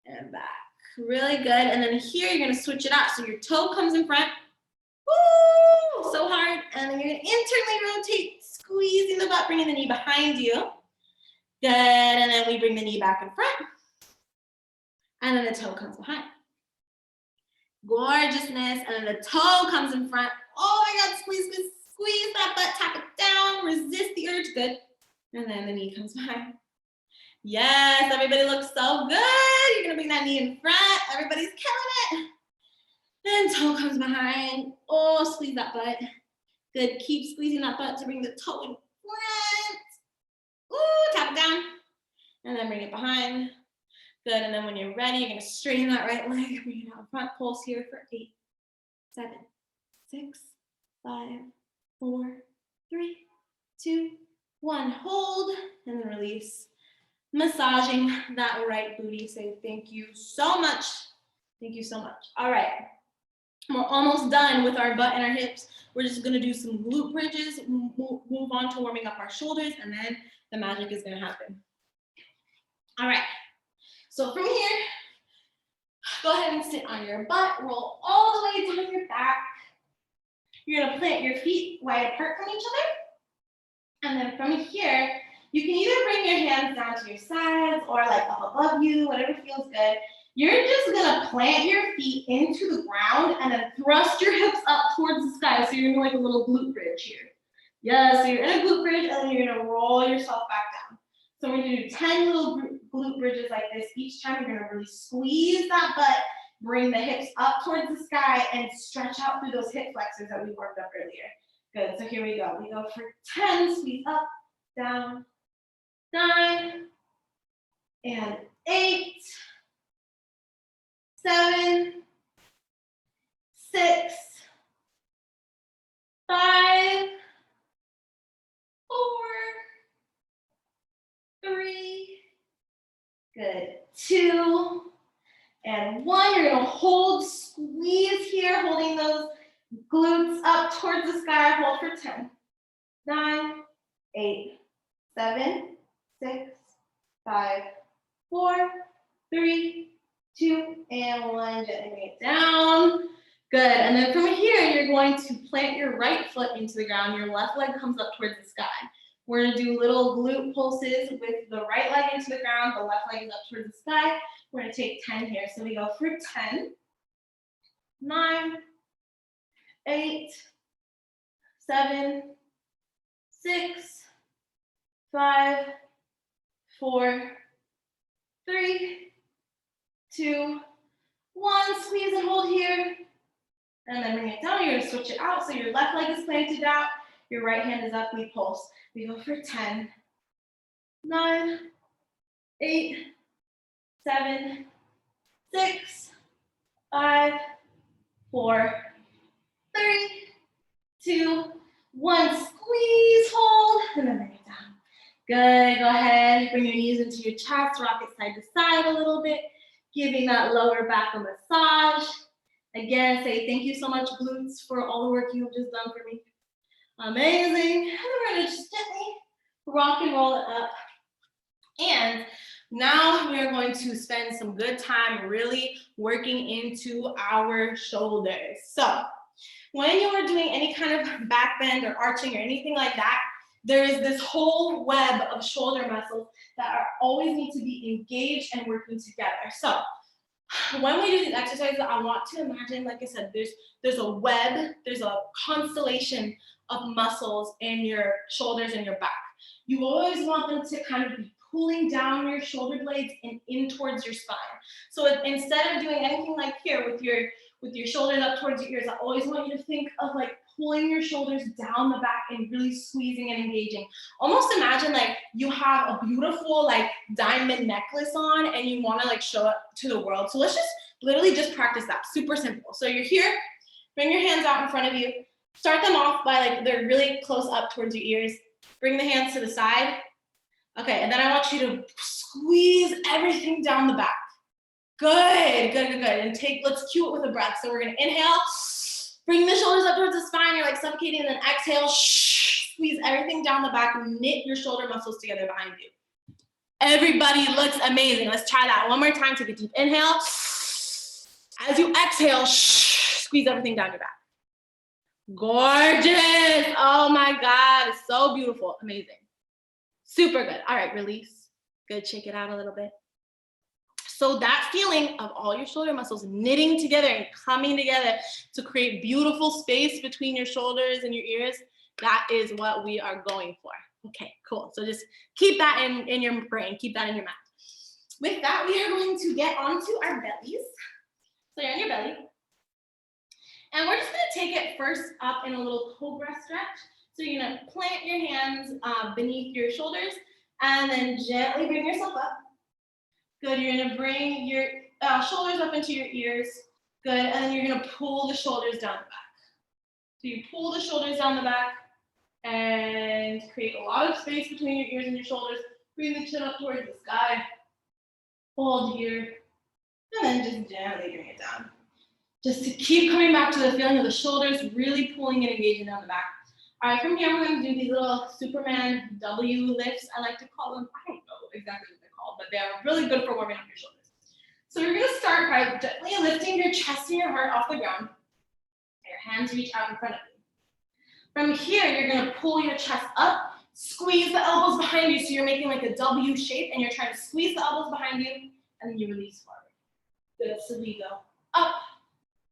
and back, really good. And then here, you're gonna switch it out. So your toe comes in front, woo, so hard. And then you're gonna internally rotate, squeezing the butt, bringing the knee behind you. Good, and then we bring the knee back in front. And then the toe comes behind. Gorgeousness, and then the toe comes in front. Oh my God, squeeze, squeeze, squeeze that butt, tap it down, resist the urge, good. And then the knee comes behind. Yes, everybody looks so good. You're gonna bring that knee in front. Everybody's killing it. Then toe comes behind. Oh, squeeze that butt. Good, keep squeezing that butt to bring the toe in front. Ooh, tap it down. And then bring it behind. Good, and then when you're ready, you're gonna straighten that right leg, bring it out front, pulse here for 8, 7, 6, 5, 4, 3, 2, 1. Hold, and then release. Massaging that right booty. Say thank you so much. Thank you so much. All right, we're almost done with our butt and our hips. We're just gonna do some glute bridges, move on to warming up our shoulders, and then the magic is gonna happen. All right. So from here, go ahead and sit on your butt, roll all the way down your back. You're gonna plant your feet wide apart from each other. And then from here, you can either bring your hands down to your sides or like up above you, whatever feels good. You're just gonna plant your feet into the ground and then thrust your hips up towards the sky. So you're in like a little glute bridge here. Yeah, so you're in a glute bridge and then you're gonna roll yourself back down. So we're gonna do 10 little glute bridges like this. Each time you're gonna really squeeze that butt, bring the hips up towards the sky and stretch out through those hip flexors that we worked up earlier. Good, so here we go. We go for 10, squeeze up, down, 9, and 8, 7, 6, 5, 3, good, 2, and 1. You're gonna hold, squeeze here, holding those glutes up towards the sky. Hold for 10, 9, 8, 7, 6, 5, 4, 3, 2, and 1. Gently bring it down. Good, and then from here, you're going to plant your right foot into the ground. Your left leg comes up towards the sky. We're gonna do little glute pulses with the right leg into the ground, the left leg is up towards the sky. We're gonna take 10 here. So we go for 10, 9, 8, 7, 6, 5, 4, 3, 2, 1. Squeeze and hold here. And then bring it down. You're gonna switch it out. So your left leg is planted out, your right hand is up, we pulse. We go for 10, 9, 8, 7, 6, 5, 4, 3, 2, 1. Squeeze, hold, and then bring it down. Good, go ahead, bring your knees into your chest, rock it side to side a little bit, giving that lower back a massage. Again, say thank you so much, glutes, for all the work you have just done for me. Amazing. And we're gonna just gently rock and roll it up. And now we are going to spend some good time really working into our shoulders. So when you are doing any kind of back bend or arching or anything like that, there is this whole web of shoulder muscles that always need to be engaged and working together. So when we do these exercises, I want to imagine, like I said, there's a web, there's a constellation of muscles in your shoulders and your back. You always want them to kind of be pulling down your shoulder blades and in towards your spine. So instead of doing anything like here with your shoulders up towards your ears, I always want you to think of like pulling your shoulders down the back and really squeezing and engaging. Almost imagine like you have a beautiful like diamond necklace on and you want to like show it to the world. So let's just literally just practice that. Super simple. So you're here, bring your hands out in front of you. Start them off by like they're really close up towards your ears. Bring the hands to the side. Okay, and then I want you to squeeze everything down the back. Good, good, good, good. And let's cue it with a breath. So we're gonna inhale, bring the shoulders up towards the spine. You're like suffocating, and then exhale, squeeze everything down the back, knit your shoulder muscles together behind you. Everybody looks amazing. Let's try that one more time. Take a deep inhale. As you exhale, squeeze everything down your back. Gorgeous. Oh my God, it's so beautiful. Amazing. Super good. All right, release. Good, shake it out a little bit. So that feeling of all your shoulder muscles knitting together and coming together to create beautiful space between your shoulders and your ears, that is what we are going for. Okay, cool. So just keep that in your brain, keep that in your mind. With that, we are going to get onto our bellies. So you're on your belly. And we're just gonna take it first up in a little cobra stretch. So you're gonna plant your hands beneath your shoulders and then gently bring yourself up. Good, you're gonna bring your shoulders up into your ears. Good, and then you're gonna pull the shoulders down the back. So you pull the shoulders down the back and create a lot of space between your ears and your shoulders. Bring the chin up towards the sky. Hold here, and then just gently bring it down. Just to keep coming back to the feeling of the shoulders, really pulling and engaging down the back. All right, from here, we're gonna do these little Superman W lifts, I like to call them. I don't know exactly what they're called, but they are really good for warming up your shoulders. So you're gonna start by gently lifting your chest and your heart off the ground. Your hands reach out in front of you. From here, you're gonna pull your chest up, squeeze the elbows behind you, so you're making like a W shape, and you're trying to squeeze the elbows behind you, and then you release forward. Good, so we go up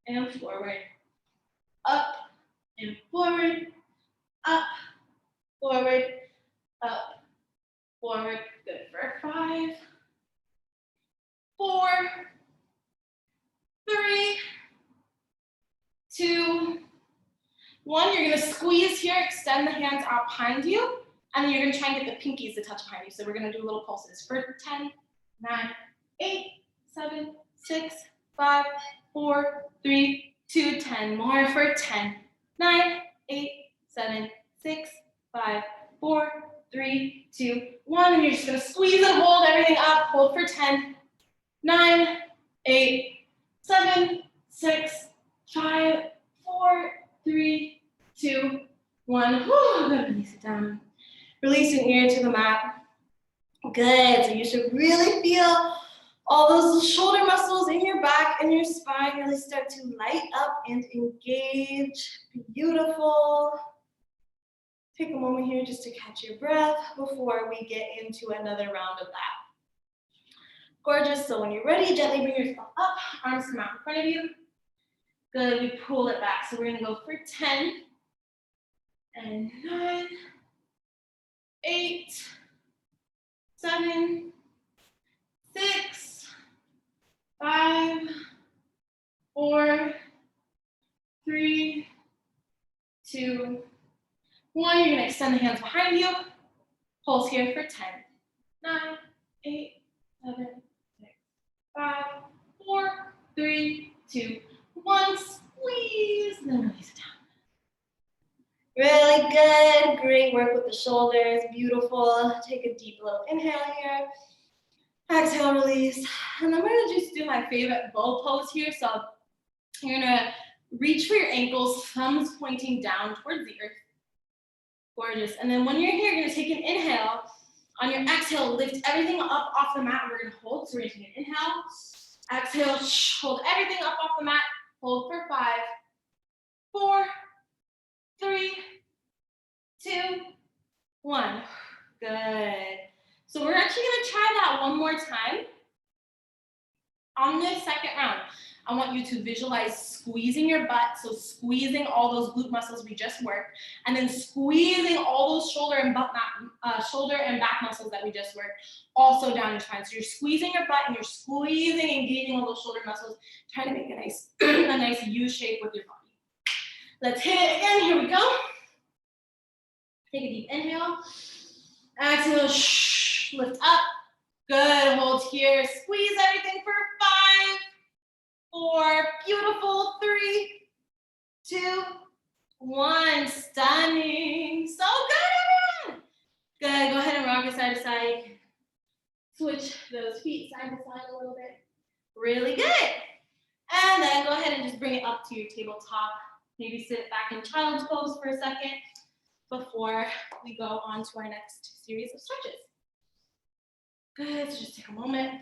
and forward, up and forward, up, forward, up, forward. Good for 5, 4, 3, 2, 1. You're gonna squeeze here, extend the hands out behind you, and then you're gonna try and get the pinkies to touch behind you. So we're gonna do little pulses for 10, 9, 8, 7, 6, 5, 4, 3, 2, 10. More for 10, 9, 8, 7, 6, 5, 4, 3, 2, 1. And you're just gonna squeeze and hold everything up. Hold for 10, 9, 8, 7, 6, 5, 4, 3, 2, 1. Whew, good. Release it down. Release your ear to the mat. Good. So you should really feel all those shoulder muscles in your back and your spine really start to light up and engage. Beautiful. Take a moment here just to catch your breath before we get into another round of that. Gorgeous. So when you're ready, gently bring yourself up. Arms come out in front of you. Good. We pull it back. So we're going to go for 10 and 9, 8, 7, 6, 5, 4, 3, 2, 1. You're going to extend the hands behind you. Pulse here for 10, 9, 8, 7, 6, 5, 4, 3, 2, 1. Squeeze, then release it down. Really good. Great work with the shoulders. Beautiful. Take a deep little inhale here. Exhale, release. And I'm going to just do my favorite bow pose here. So you're going to reach for your ankles, thumbs pointing down towards the earth. Gorgeous. And then when you're here, you're going to take an inhale. On your exhale, lift everything up off the mat. We're going to hold. So we're going to take an inhale. Exhale. Hold everything up off the mat. Hold for 5, 4, 3, 2, 1. Good. So we're actually going to try that one more time. On this second round, I want you to visualize squeezing your butt, so squeezing all those glute muscles we just worked, and then squeezing all those shoulder and back muscles that we just worked, also down your spine. So you're squeezing your butt and you're squeezing and engaging all those shoulder muscles, trying to make a nice, a nice U shape with your body. Let's hit it again. Here we go. Take a deep inhale. Exhale. Lift up. Good. Hold here. Squeeze everything for 5, 4. Beautiful. 3, 2, 1. Stunning. So good, everyone. Good. Go ahead and rock it side to side. Switch those feet side to side a little bit. Really good. And then go ahead and just bring it up to your tabletop. Maybe sit back in child's pose for a second before we go on to our next series of stretches. Good, so just take a moment.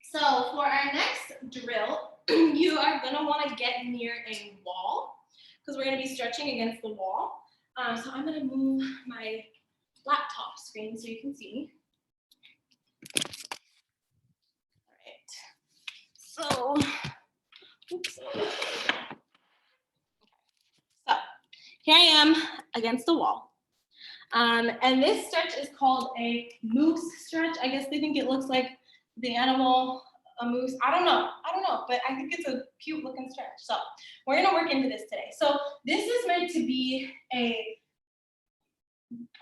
So for our next drill, you are gonna wanna get near a wall because we're gonna be stretching against the wall. So I'm gonna move my laptop screen so you can see me. All right, so, oops. So here I am against the wall. And this stretch is called a moose stretch. I guess they think it looks like the animal, a moose. I don't know, but I think it's a cute looking stretch. So we're gonna work into this today. So this is meant to be a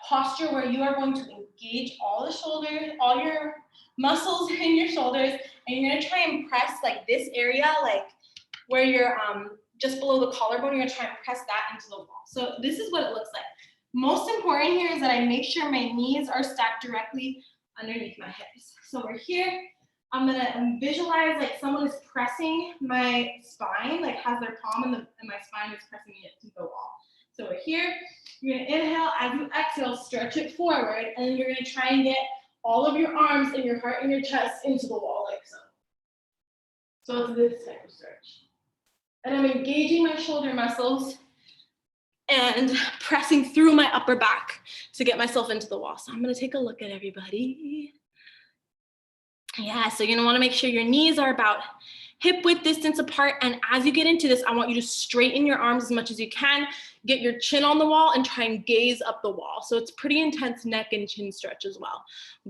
posture where you are going to engage all the shoulders, all your muscles in your shoulders, and you're gonna try and press like this area, like where you're just below the collarbone, you're gonna try and press that into the wall. So this is what it looks like. Most important here is that I make sure my knees are stacked directly underneath my hips. So we're here. I'm gonna visualize like someone is pressing my spine, like has their palm and my spine is pressing it to the wall. So we're here. You're gonna inhale. As you exhale, stretch it forward, and then you're gonna try and get all of your arms and your heart and your chest into the wall like so. So it's this type of stretch. And I'm engaging my shoulder muscles and pressing through my upper back to get myself into the wall. So I'm gonna take a look at everybody. Yeah, so you're gonna wanna make sure your knees are about hip width distance apart. And as you get into this, I want you to straighten your arms as much as you can, get your chin on the wall and try and gaze up the wall. So it's pretty intense neck and chin stretch as well.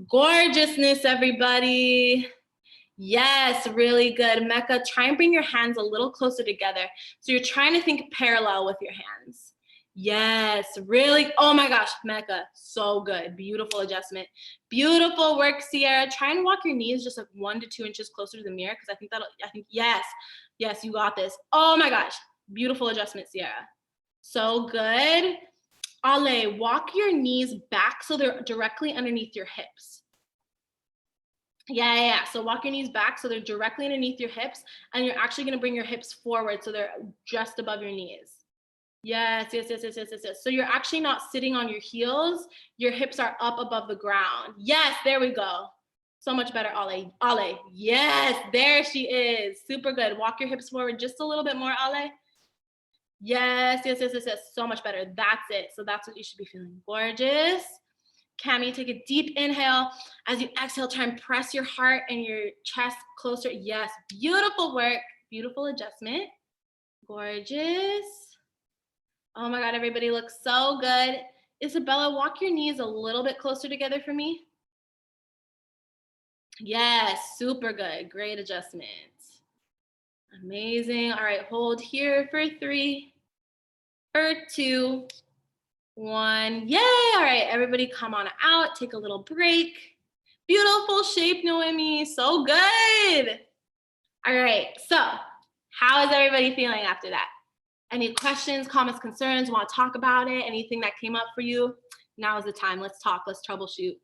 Gorgeousness, everybody. Yes, really good. Mecca, try and bring your hands a little closer together. So you're trying to think parallel with your hands. Yes, really. Oh my gosh, Mecca, so good. Beautiful adjustment. Beautiful work, Sierra. Try and walk your knees just like 1 to 2 inches closer to the mirror because I think, yes, you got this. Oh my gosh, beautiful adjustment, Sierra. So good. Ale, walk your knees back so they're directly underneath your hips. Yeah. So walk your knees back so they're directly underneath your hips, and you're actually gonna bring your hips forward so they're just above your knees. Yes. So you're actually not sitting on your heels. Your hips are up above the ground. Yes, there we go. So much better, Ale. Ale, yes, there she is. Super good. Walk your hips forward just a little bit more, Ale. Yes. So much better. That's it. So that's what you should be feeling. Gorgeous. Cami, take a deep inhale. As you exhale, try and press your heart and your chest closer. Yes, beautiful work. Beautiful adjustment. Gorgeous. Oh my God, everybody looks so good. Isabella, walk your knees a little bit closer together for me. Yes, super good. Great adjustment. Amazing. All right, hold here for 3, for 2, 1. Yay! All right, everybody come on out. Take a little break. Beautiful shape, Noemi. So good. All right, so how is everybody feeling after that? Any questions, comments, concerns? Want to talk about it? Anything that came up for you? Now is the time. Let's talk. Let's troubleshoot.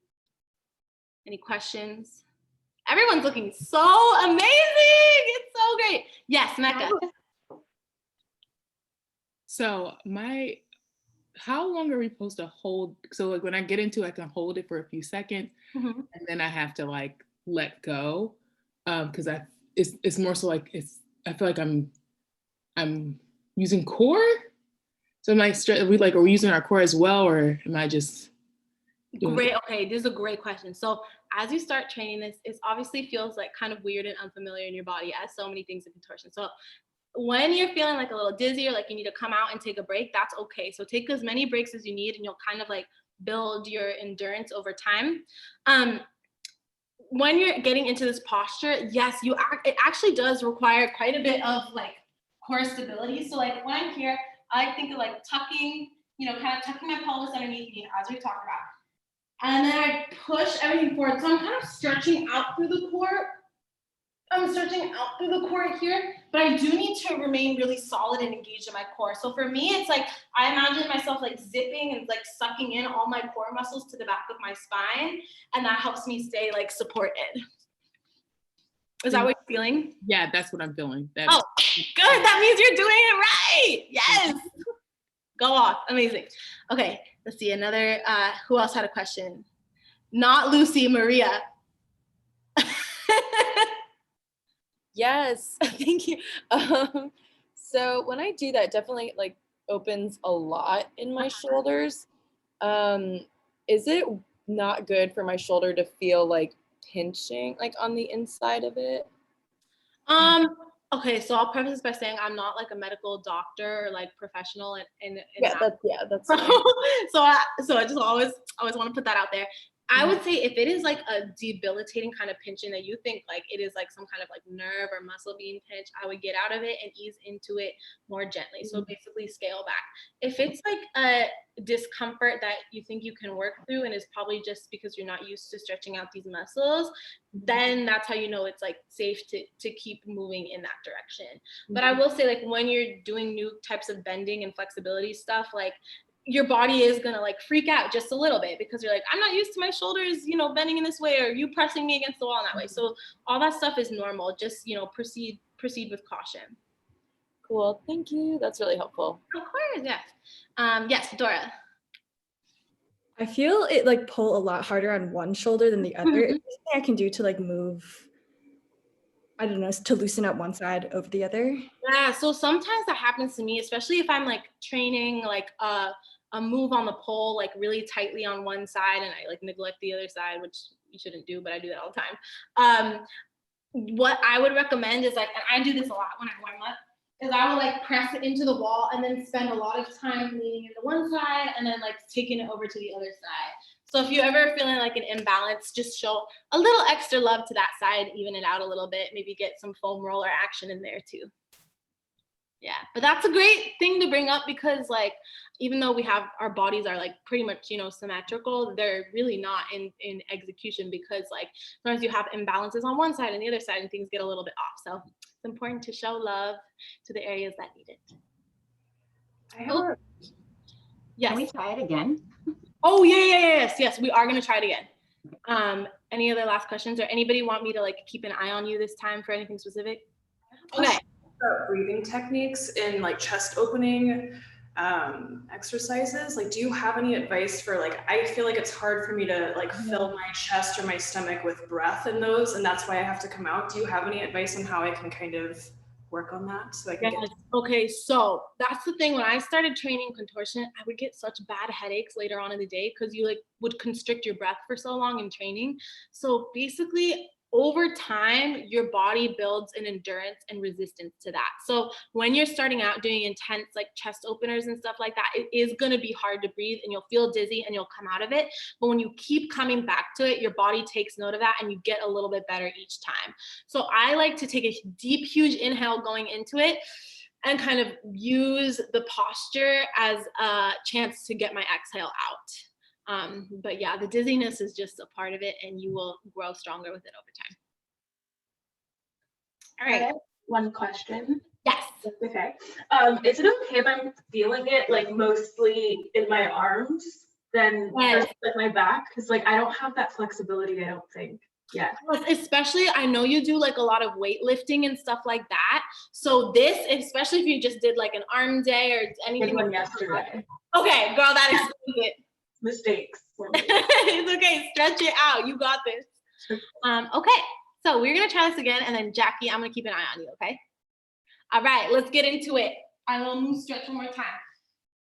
Any questions? Everyone's looking so amazing. It's so great. Yes, Mecca. So how long are we supposed to hold? So like when I get into it, I can hold it for a few seconds, and then I have to like let go, because it's more so like I feel like I'm using core. So are we using our core as well, or am I just Great. Okay, this is a great question. So as you start training this, it obviously feels like kind of weird and unfamiliar in your body, as so many things in contortion. So when you're feeling like a little dizzy or like you need to come out and take a break, that's okay. So take as many breaks as you need, and you'll kind of like build your endurance over time. When you're getting into this posture, yes, it actually does require quite a bit of like core stability. So like when I'm here, I think of like tucking, kind of tucking my pelvis underneath me, as we talked about. And then I push everything forward. So I'm kind of stretching out through the core. I'm stretching out through the core here, but I do need to remain really solid and engaged in my core. So for me, it's like I imagine myself like zipping and like sucking in all my core muscles to the back of my spine, and that helps me stay like supported. Is that what you're feeling? Yeah, that's what I'm feeling. Good. That means you're doing it right. Yes. Go off. Amazing. Okay, let's see. Another, who else had a question? Not Lucy, Maria. Yes, thank you. So when I do that, definitely like opens a lot in my shoulders. Is it not good for my shoulder to feel like pinching like on the inside of it? Okay, so I'll preface this by saying I'm not like a medical doctor or like professional in that's fine. so I just always want to put that out there. I would say if it is like a debilitating kind of pinching that you think like it is like some kind of like nerve or muscle being pinched, I would get out of it and ease into it more gently. So basically scale back. If it's like a discomfort that you think you can work through and is probably just because you're not used to stretching out these muscles, then that's how you know it's like safe to keep moving in that direction. But I will say like when you're doing new types of bending and flexibility stuff, like your body is gonna like freak out just a little bit because you're like, I'm not used to my shoulders, bending in this way, or you pressing me against the wall in that way. So all that stuff is normal. Just, proceed with caution. Cool. Thank you. That's really helpful. Of course, yes. Yes, Dora. I feel it like pull a lot harder on one shoulder than the other. Is there anything I can do to like move, I don't know, to loosen up one side over the other? Yeah, so sometimes that happens to me, especially if I'm like training like a move on the pole like really tightly on one side and I like neglect the other side, which you shouldn't do, but I do that all the time. What I would recommend is like, and I do this a lot when I warm up, is I will like press it into the wall and then spend a lot of time leaning into one side and then like taking it over to the other side. So if you're ever feeling like an imbalance, just show a little extra love to that side, even it out a little bit, maybe get some foam roller action in there too. Yeah, but that's a great thing to bring up because like, even though we have, our bodies are like pretty much, symmetrical, they're really not in execution because like sometimes you have imbalances on one side and the other side and things get a little bit off. So it's important to show love to the areas that need it. Yes. Can we try it again? Oh, yes. We are going to try it again. Any other last questions, or anybody want me to like keep an eye on you this time for anything specific? Okay. Breathing techniques in like chest opening exercises. Like, do you have any advice for like, I feel like it's hard for me to like fill my chest or my stomach with breath in those, and that's why I have to come out. Do you have any advice on how I can kind of work on that so I can get Okay, so that's the thing. When I started training contortion, I would get such bad headaches later on in the day because you like would constrict your breath for so long in training. So basically, over time, your body builds an endurance and resistance to that. So when you're starting out doing intense like chest openers and stuff like that, it is going to be hard to breathe and you'll feel dizzy and you'll come out of it. But when you keep coming back to it, your body takes note of that and you get a little bit better each time. So I like to take a deep, huge inhale going into it and kind of use the posture as a chance to get my exhale out. But yeah, the dizziness is just a part of it and you will grow stronger with it over time. All right. One question. Yes. That's okay. Is it okay if I'm feeling it like mostly in my arms than versus like my back? Because like I don't have that flexibility, I don't think. Yeah. Especially, I know you do like a lot of weightlifting and stuff like that. So this, especially if you just did like an arm day or anything. Did one yesterday. Okay, girl, that explains it. Mistakes. It's okay, stretch it out. You got this. Okay, so we're gonna try this again, and then Jackie, I'm gonna keep an eye on you, okay? All right, let's get into it. I will move stretch one more time.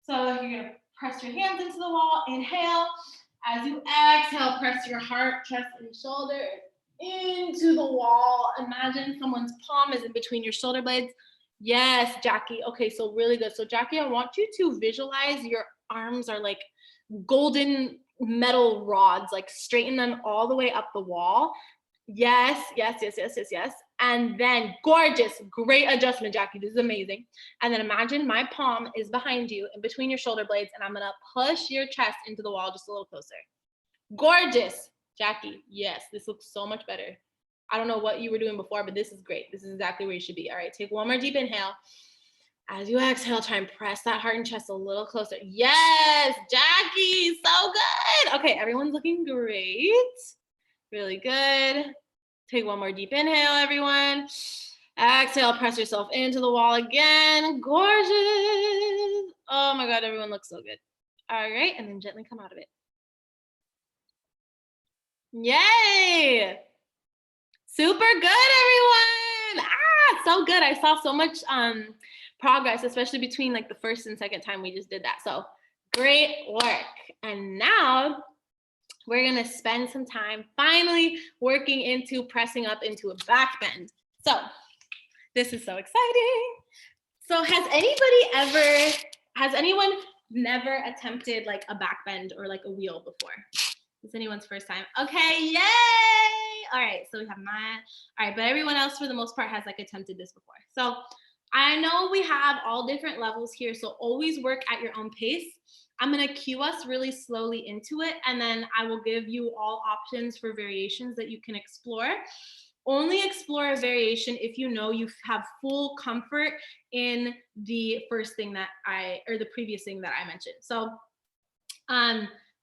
So you're gonna press your hands into the wall, inhale. As you exhale, press your heart, chest, and shoulder into the wall. Imagine someone's palm is in between your shoulder blades. Yes, Jackie. Okay, so really good. So Jackie, I want you to visualize your arms are like golden metal rods, like straighten them all the way up the wall. Yes. And then gorgeous, great adjustment, Jackie. This is amazing. And then imagine my palm is behind you in between your shoulder blades, and I'm gonna push your chest into the wall just a little closer. Gorgeous, Jackie. Yes, this looks so much better. I don't know what you were doing before, but this is great. This is exactly where you should be. All right, take one more deep inhale. As you exhale, try and press that heart and chest a little closer. Yes, Jackie, so good. Okay, everyone's looking great. Really good. Take one more deep inhale, everyone. Exhale, press yourself into the wall again. Gorgeous. Oh my God, everyone looks so good. All right, and then gently come out of it. Yay. Super good, everyone. So good. I saw so much progress, especially between like the first and second time we just did that. So great work. And now we're gonna spend some time finally working into pressing up into a back bend. So this is so exciting. So has anyone never attempted like a back bend or like a wheel before? It's anyone's first time. Okay, yay! All right, so we have all right, but everyone else for the most part has like attempted this before. So I know we have all different levels here, so always work at your own pace. I'm gonna cue us really slowly into it, and then I will give you all options for variations that you can explore. Only explore a variation if you know you have full comfort in the first thing that the previous thing that I mentioned. So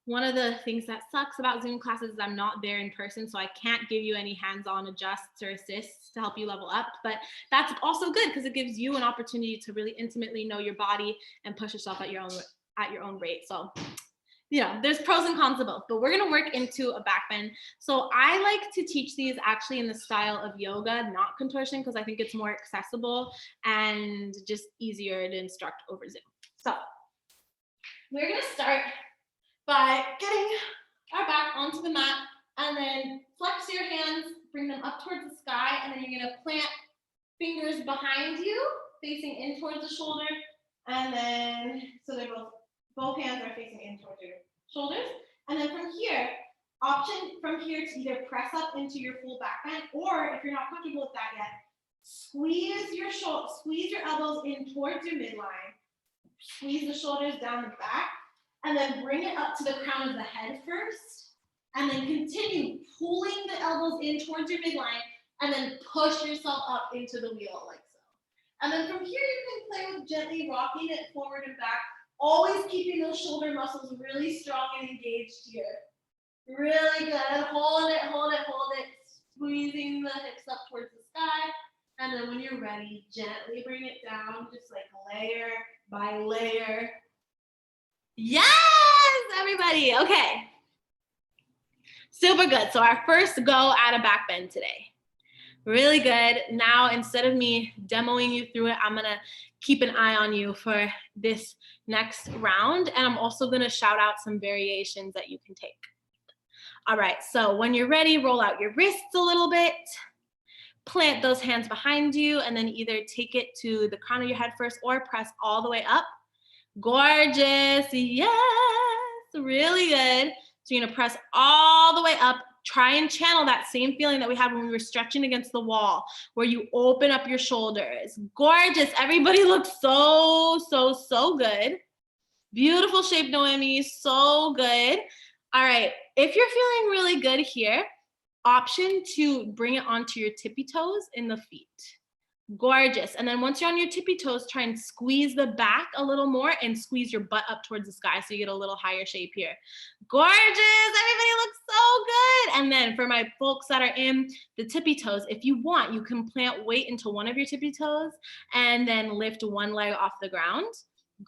one of the things that sucks about Zoom classes is I'm not there in person, so I can't give you any hands-on adjusts or assists to help you level up, but that's also good because it gives you an opportunity to really intimately know your body and push yourself at your own rate. So, you know, there's pros and cons of both, but we're gonna work into a back bend. So I like to teach these actually in the style of yoga, not contortion, because I think it's more accessible and just easier to instruct over Zoom. So we're gonna start by getting our back onto the mat, and then flex your hands, bring them up towards the sky, and then you're gonna plant fingers behind you, facing in towards the shoulder, and then, so they're both hands are facing in towards your shoulders, and then from here, option from here to either press up into your full back bend, or if you're not comfortable with that yet, squeeze your elbows in towards your midline, squeeze the shoulders down the back, and then bring it up to the crown of the head first, and then continue pulling the elbows in towards your midline, and then push yourself up into the wheel like so. And then from here, you can play with gently rocking it forward and back Always keeping those shoulder muscles really strong and engaged here. Really good. Hold it, hold it, hold it. Squeezing the hips up towards the sky. And then when you're ready, gently bring it down, just like layer by layer. Yes, everybody. Okay. Super good. So our first go at a back bend today. Really good. Now, instead of me demoing you through it, I'm going to keep an eye on you for this next round. And I'm also going to shout out some variations that you can take. All right. So when you're ready, roll out your wrists a little bit. Plant those hands behind you and then either take it to the crown of your head first or press all the way up. Gorgeous. Yes. Really good. So you're going to press all the way up. Try and channel that same feeling that we had when we were stretching against the wall, where you open up your shoulders. Gorgeous. Everybody looks so, so, so good. Beautiful shape, Noemi. So good. All right. If you're feeling really good here, option to bring it onto your tippy toes in the feet. Gorgeous. And then once you're on your tippy toes, try and squeeze the back a little more and squeeze your butt up towards the sky so you get a little higher shape here. Gorgeous. Everybody looks so good. And then for my folks that are in the tippy toes, if you want, you can plant weight into one of your tippy toes and then lift one leg off the ground.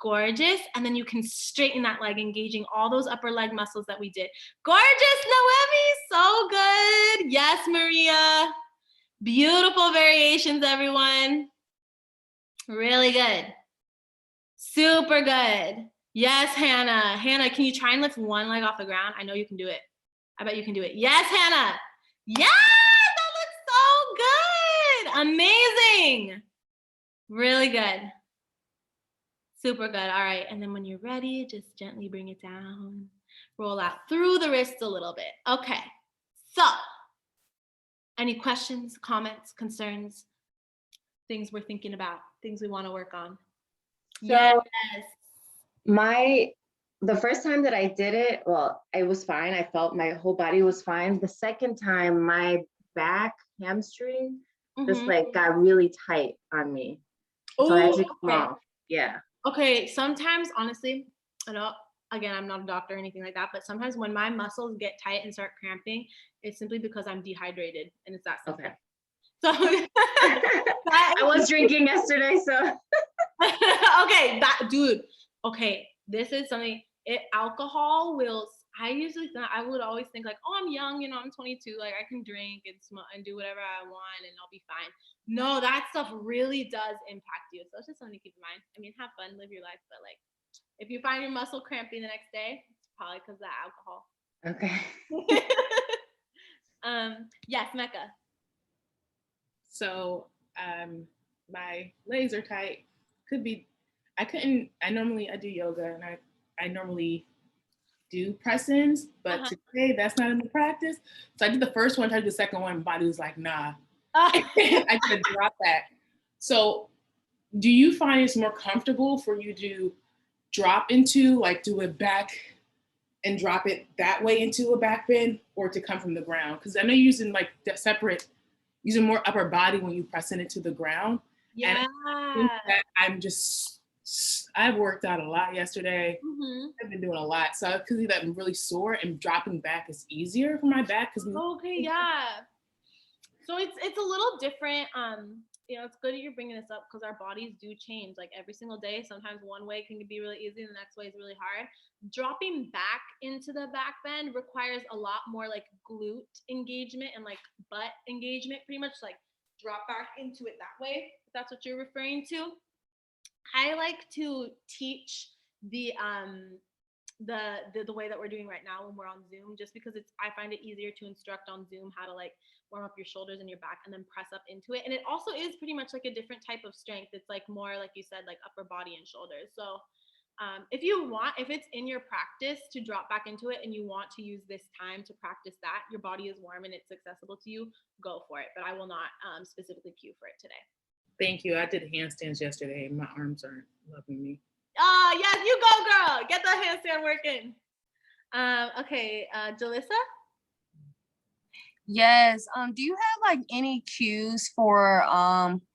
Gorgeous. And then you can straighten that leg, engaging all those upper leg muscles that we did. Gorgeous, Noemi. So good. Yes, Maria. Beautiful variations, everyone. Really good. Super good. Yes, Hannah. Hannah, can you try and lift one leg off the ground? I know you can do it. I bet you can do it. Yes, Hannah. Yes, that looks so good. Amazing. Really good. Super good. All right. And then when you're ready, just gently bring it down. Roll out through the wrists a little bit. Okay. So, any questions, comments, concerns, things we're thinking about, things we want to work on? So the first time that I did it, well, I was fine. I felt my whole body was fine. The second time, my back hamstring just like got really tight on me. So I had to come off. Yeah. Okay, sometimes, honestly, I know, again, I'm not a doctor or anything like that, but sometimes when my muscles get tight and start cramping, it's simply because I'm dehydrated, and it's that simple. Okay. So I was drinking yesterday, so. Okay, dude. Okay, this is something. Alcohol will. I would always think like, oh, I'm young, I'm 22, like I can drink and smoke and do whatever I want, and I'll be fine. No, that stuff really does impact you. So it's just something to keep in mind. I mean, have fun, live your life, but like, if you find your muscle cramping the next day, it's probably because of the alcohol. Okay. Yes, Mecca. So my legs are tight. I do yoga and I normally do press-ins, but today that's not in the practice. So I did the first one, I did the second one, my body was like, nah. I could drop that. So do you find it's more comfortable for you to drop into, like do it back and drop it that way into a back bend, or to come from the ground? Because I know you're using like using more upper body when you press it into the ground. Yeah. And I think that I've worked out a lot yesterday. I've been doing a lot. So I could see that I'm really sore, and dropping back is easier for my back. Okay, yeah. So it's a little different. It's good that you're bringing this up because our bodies do change like every single day. Sometimes one way can be really easy, and the next way is really hard. Dropping back into the back bend requires a lot more like glute engagement and like butt engagement, pretty much like drop back into it that way, if that's what you're referring to. I like to teach the way that we're doing right now when we're on Zoom, just because I find it easier to instruct on Zoom how to like warm up your shoulders and your back and then press up into it. And it also is pretty much like a different type of strength. It's like more, like you said, like upper body and shoulders. So if it's in your practice to drop back into it and you want to use this time to practice that, your body is warm and it's accessible to you, go for it. But I will not specifically cue for it today. Thank you. I did handstands yesterday and my arms aren't loving me. Oh, yes, you go, girl. Get that handstand working. Okay, Jalissa? Yes. Do you have like any cues for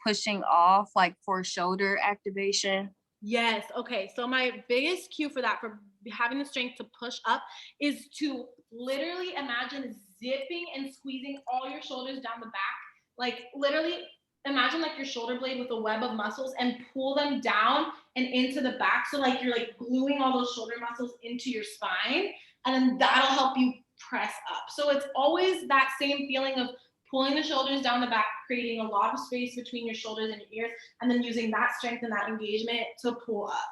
pushing off, like for shoulder activation? Yes. Okay. So my biggest cue for that, for having the strength to push up, is to literally imagine zipping and squeezing all your shoulders down the back. Like literally imagine like your shoulder blade with a web of muscles and pull them down and into the back. So like you're like gluing all those shoulder muscles into your spine, and then that'll help you press up. So it's always that same feeling of pulling the shoulders down the back, creating a lot of space between your shoulders and your ears, and then using that strength and that engagement to pull up.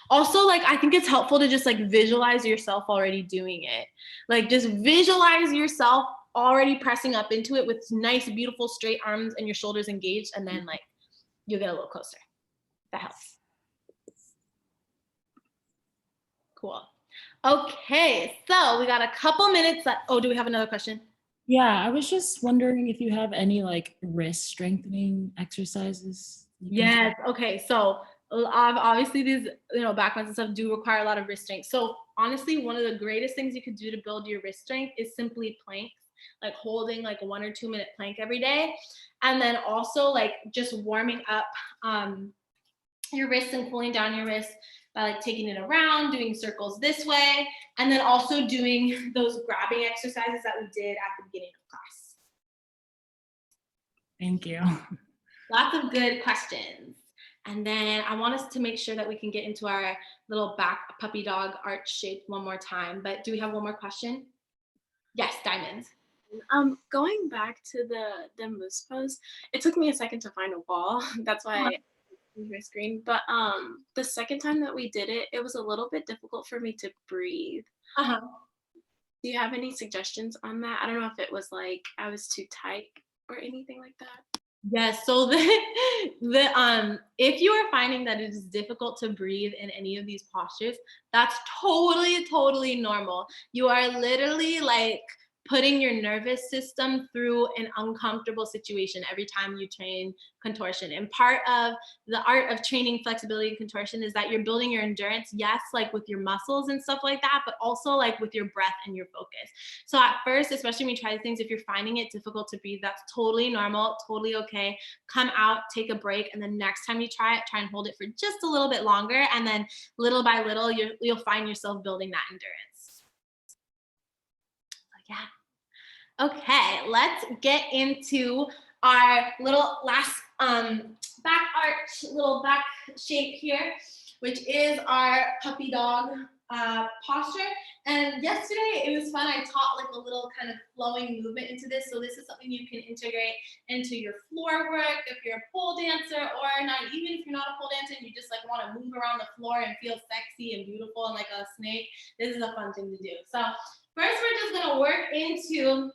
Also, like, I think it's helpful to just like visualize yourself already doing it. Like, just visualize yourself already pressing up into it with nice, beautiful, straight arms and your shoulders engaged, and then like you'll get a little closer. That helps. Cool. Okay, so we got a couple minutes left. Oh, do we have another question? Yeah, I was just wondering if you have any like wrist strengthening exercises. Yes. Okay. So obviously these, back bends and stuff do require a lot of wrist strength. So honestly, one of the greatest things you could do to build your wrist strength is simply planks, like holding like a 1 or 2 minute plank every day. And then also like just warming up your wrists and cooling down your wrists by like taking it around, doing circles this way, and then also doing those grabbing exercises that we did at the beginning of class. Thank you. Lots of good questions. And then I want us to make sure that we can get into our little back puppy dog arch shape one more time. But do we have one more question? Yes, Diamond. Going back to the moose pose, it took me a second to find a wall. That's why I my screen. But the second time that we did it, it was a little bit difficult for me to breathe. Uh-huh. Do you have any suggestions on that? I don't know if it was like I was too tight or anything like that. Yes. So if you are finding that it is difficult to breathe in any of these postures, that's totally normal. You are literally like putting your nervous system through an uncomfortable situation every time you train contortion. And part of the art of training flexibility and contortion is that you're building your endurance, yes, like with your muscles and stuff like that, but also like with your breath and your focus. So at first, especially when you try things, if you're finding it difficult to breathe, that's totally normal, totally okay. Come out, take a break, and then next time you try it, try and hold it for just a little bit longer, and then little by little, you'll find yourself building that endurance. Yeah. Okay, let's get into our little last back arch, little back shape here, which is our puppy dog posture. And yesterday it was fun. I taught like a little kind of flowing movement into this. So this is something you can integrate into your floor work if you're a pole dancer, or not even if you're not a pole dancer and you just like want to move around the floor and feel sexy and beautiful and like a snake. This is a fun thing to do. So first we're just gonna work into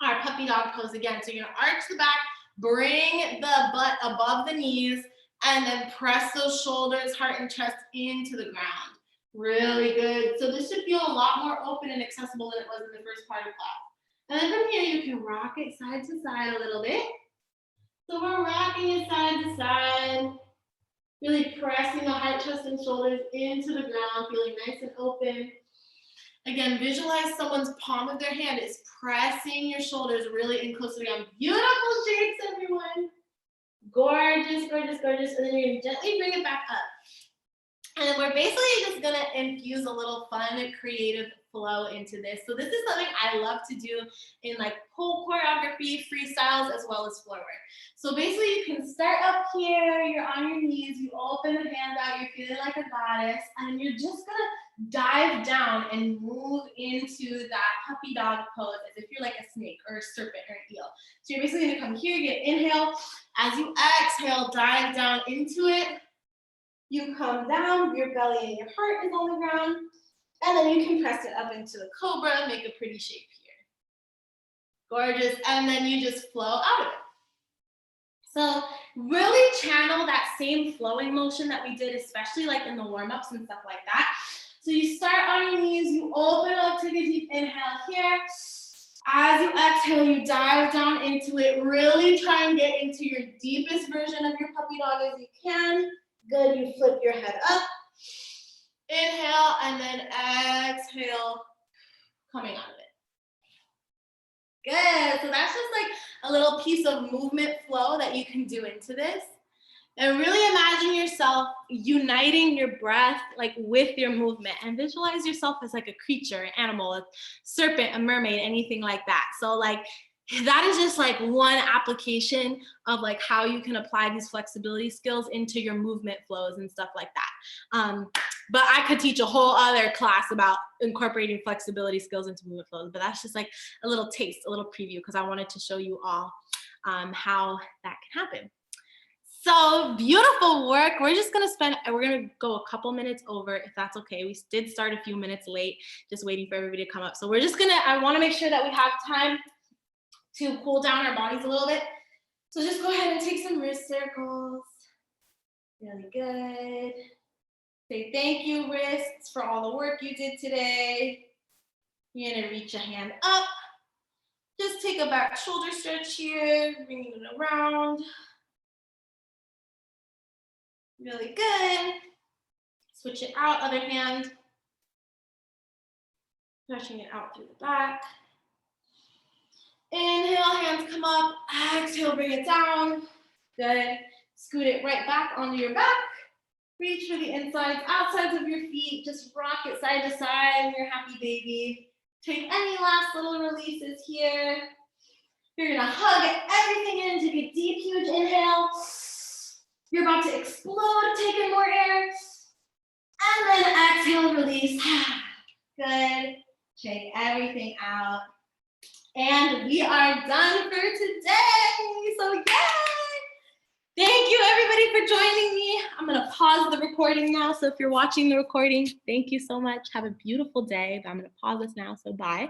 our puppy dog pose again. So you're gonna arch the back, bring the butt above the knees, and then press those shoulders, heart, and chest into the ground. Really good. So this should feel a lot more open and accessible than it was in the first part of class. And then from here, you can rock it side to side a little bit. So we're rocking it side to side, really pressing the heart, chest, and shoulders into the ground, feeling nice and open. Again, visualize someone's palm of their hand is pressing your shoulders really in close to the ground. Beautiful shapes, everyone. Gorgeous, gorgeous, gorgeous. And then you're gonna gently bring it back up. And we're basically just gonna infuse a little fun, creative flow into this. So this is something I love to do in like pole choreography, freestyles, as well as floor work. So basically you can start up here, you're on your knees, you open the hands out, you're feeling like a goddess, and you're just gonna dive down and move into that puppy dog pose as if you're like a snake or a serpent or an eel. So you're basically gonna come here, you inhale. As you exhale, dive down into it. You come down, your belly and your heart is on the ground, and then you can press it up into the cobra, make a pretty shape here. Gorgeous, and then you just flow out of it. So really channel that same flowing motion that we did, especially like in the warm-ups and stuff like that. So you start on your knees, you open up, take a deep inhale here. As you exhale, you dive down into it. Really try and get into your deepest version of your puppy dog as you can. Good, you flip your head up. Inhale, and then exhale, coming out of it. Good, so that's just like a little piece of movement flow that you can do into this. And really imagine yourself uniting your breath like with your movement, and visualize yourself as like a creature, an animal, a serpent, a mermaid, anything like that. So like that is just like one application of like how you can apply these flexibility skills into your movement flows and stuff like that. But I could teach a whole other class about incorporating flexibility skills into movement flows, but that's just like a little taste, a little preview, because I wanted to show you all how that can happen. So beautiful work. We're gonna go a couple minutes over, if that's okay. We did start a few minutes late, just waiting for everybody to come up. So I wanna make sure that we have time to cool down our bodies a little bit. So just go ahead and take some wrist circles. Really good. Say thank you, wrists, for all the work you did today. You're gonna reach a hand up. Just take a back shoulder stretch here, bringing it around. Really good. Switch it out, other hand. Stretching it out through the back. Inhale, hands come up. Exhale, bring it down. Good. Scoot it right back onto your back. Reach for the insides, outsides of your feet. Just rock it side to side. You're a happy baby. Take any last little releases here. You're gonna hug everything in. Take a deep, huge inhale. You're about to explode. Take in more air. And then exhale, release. Good. Shake everything out. And we are done for today. So yay! Thank you everybody for joining me. I'm gonna pause the recording now. So if you're watching the recording, thank you so much. Have a beautiful day. I'm gonna pause this now, so bye.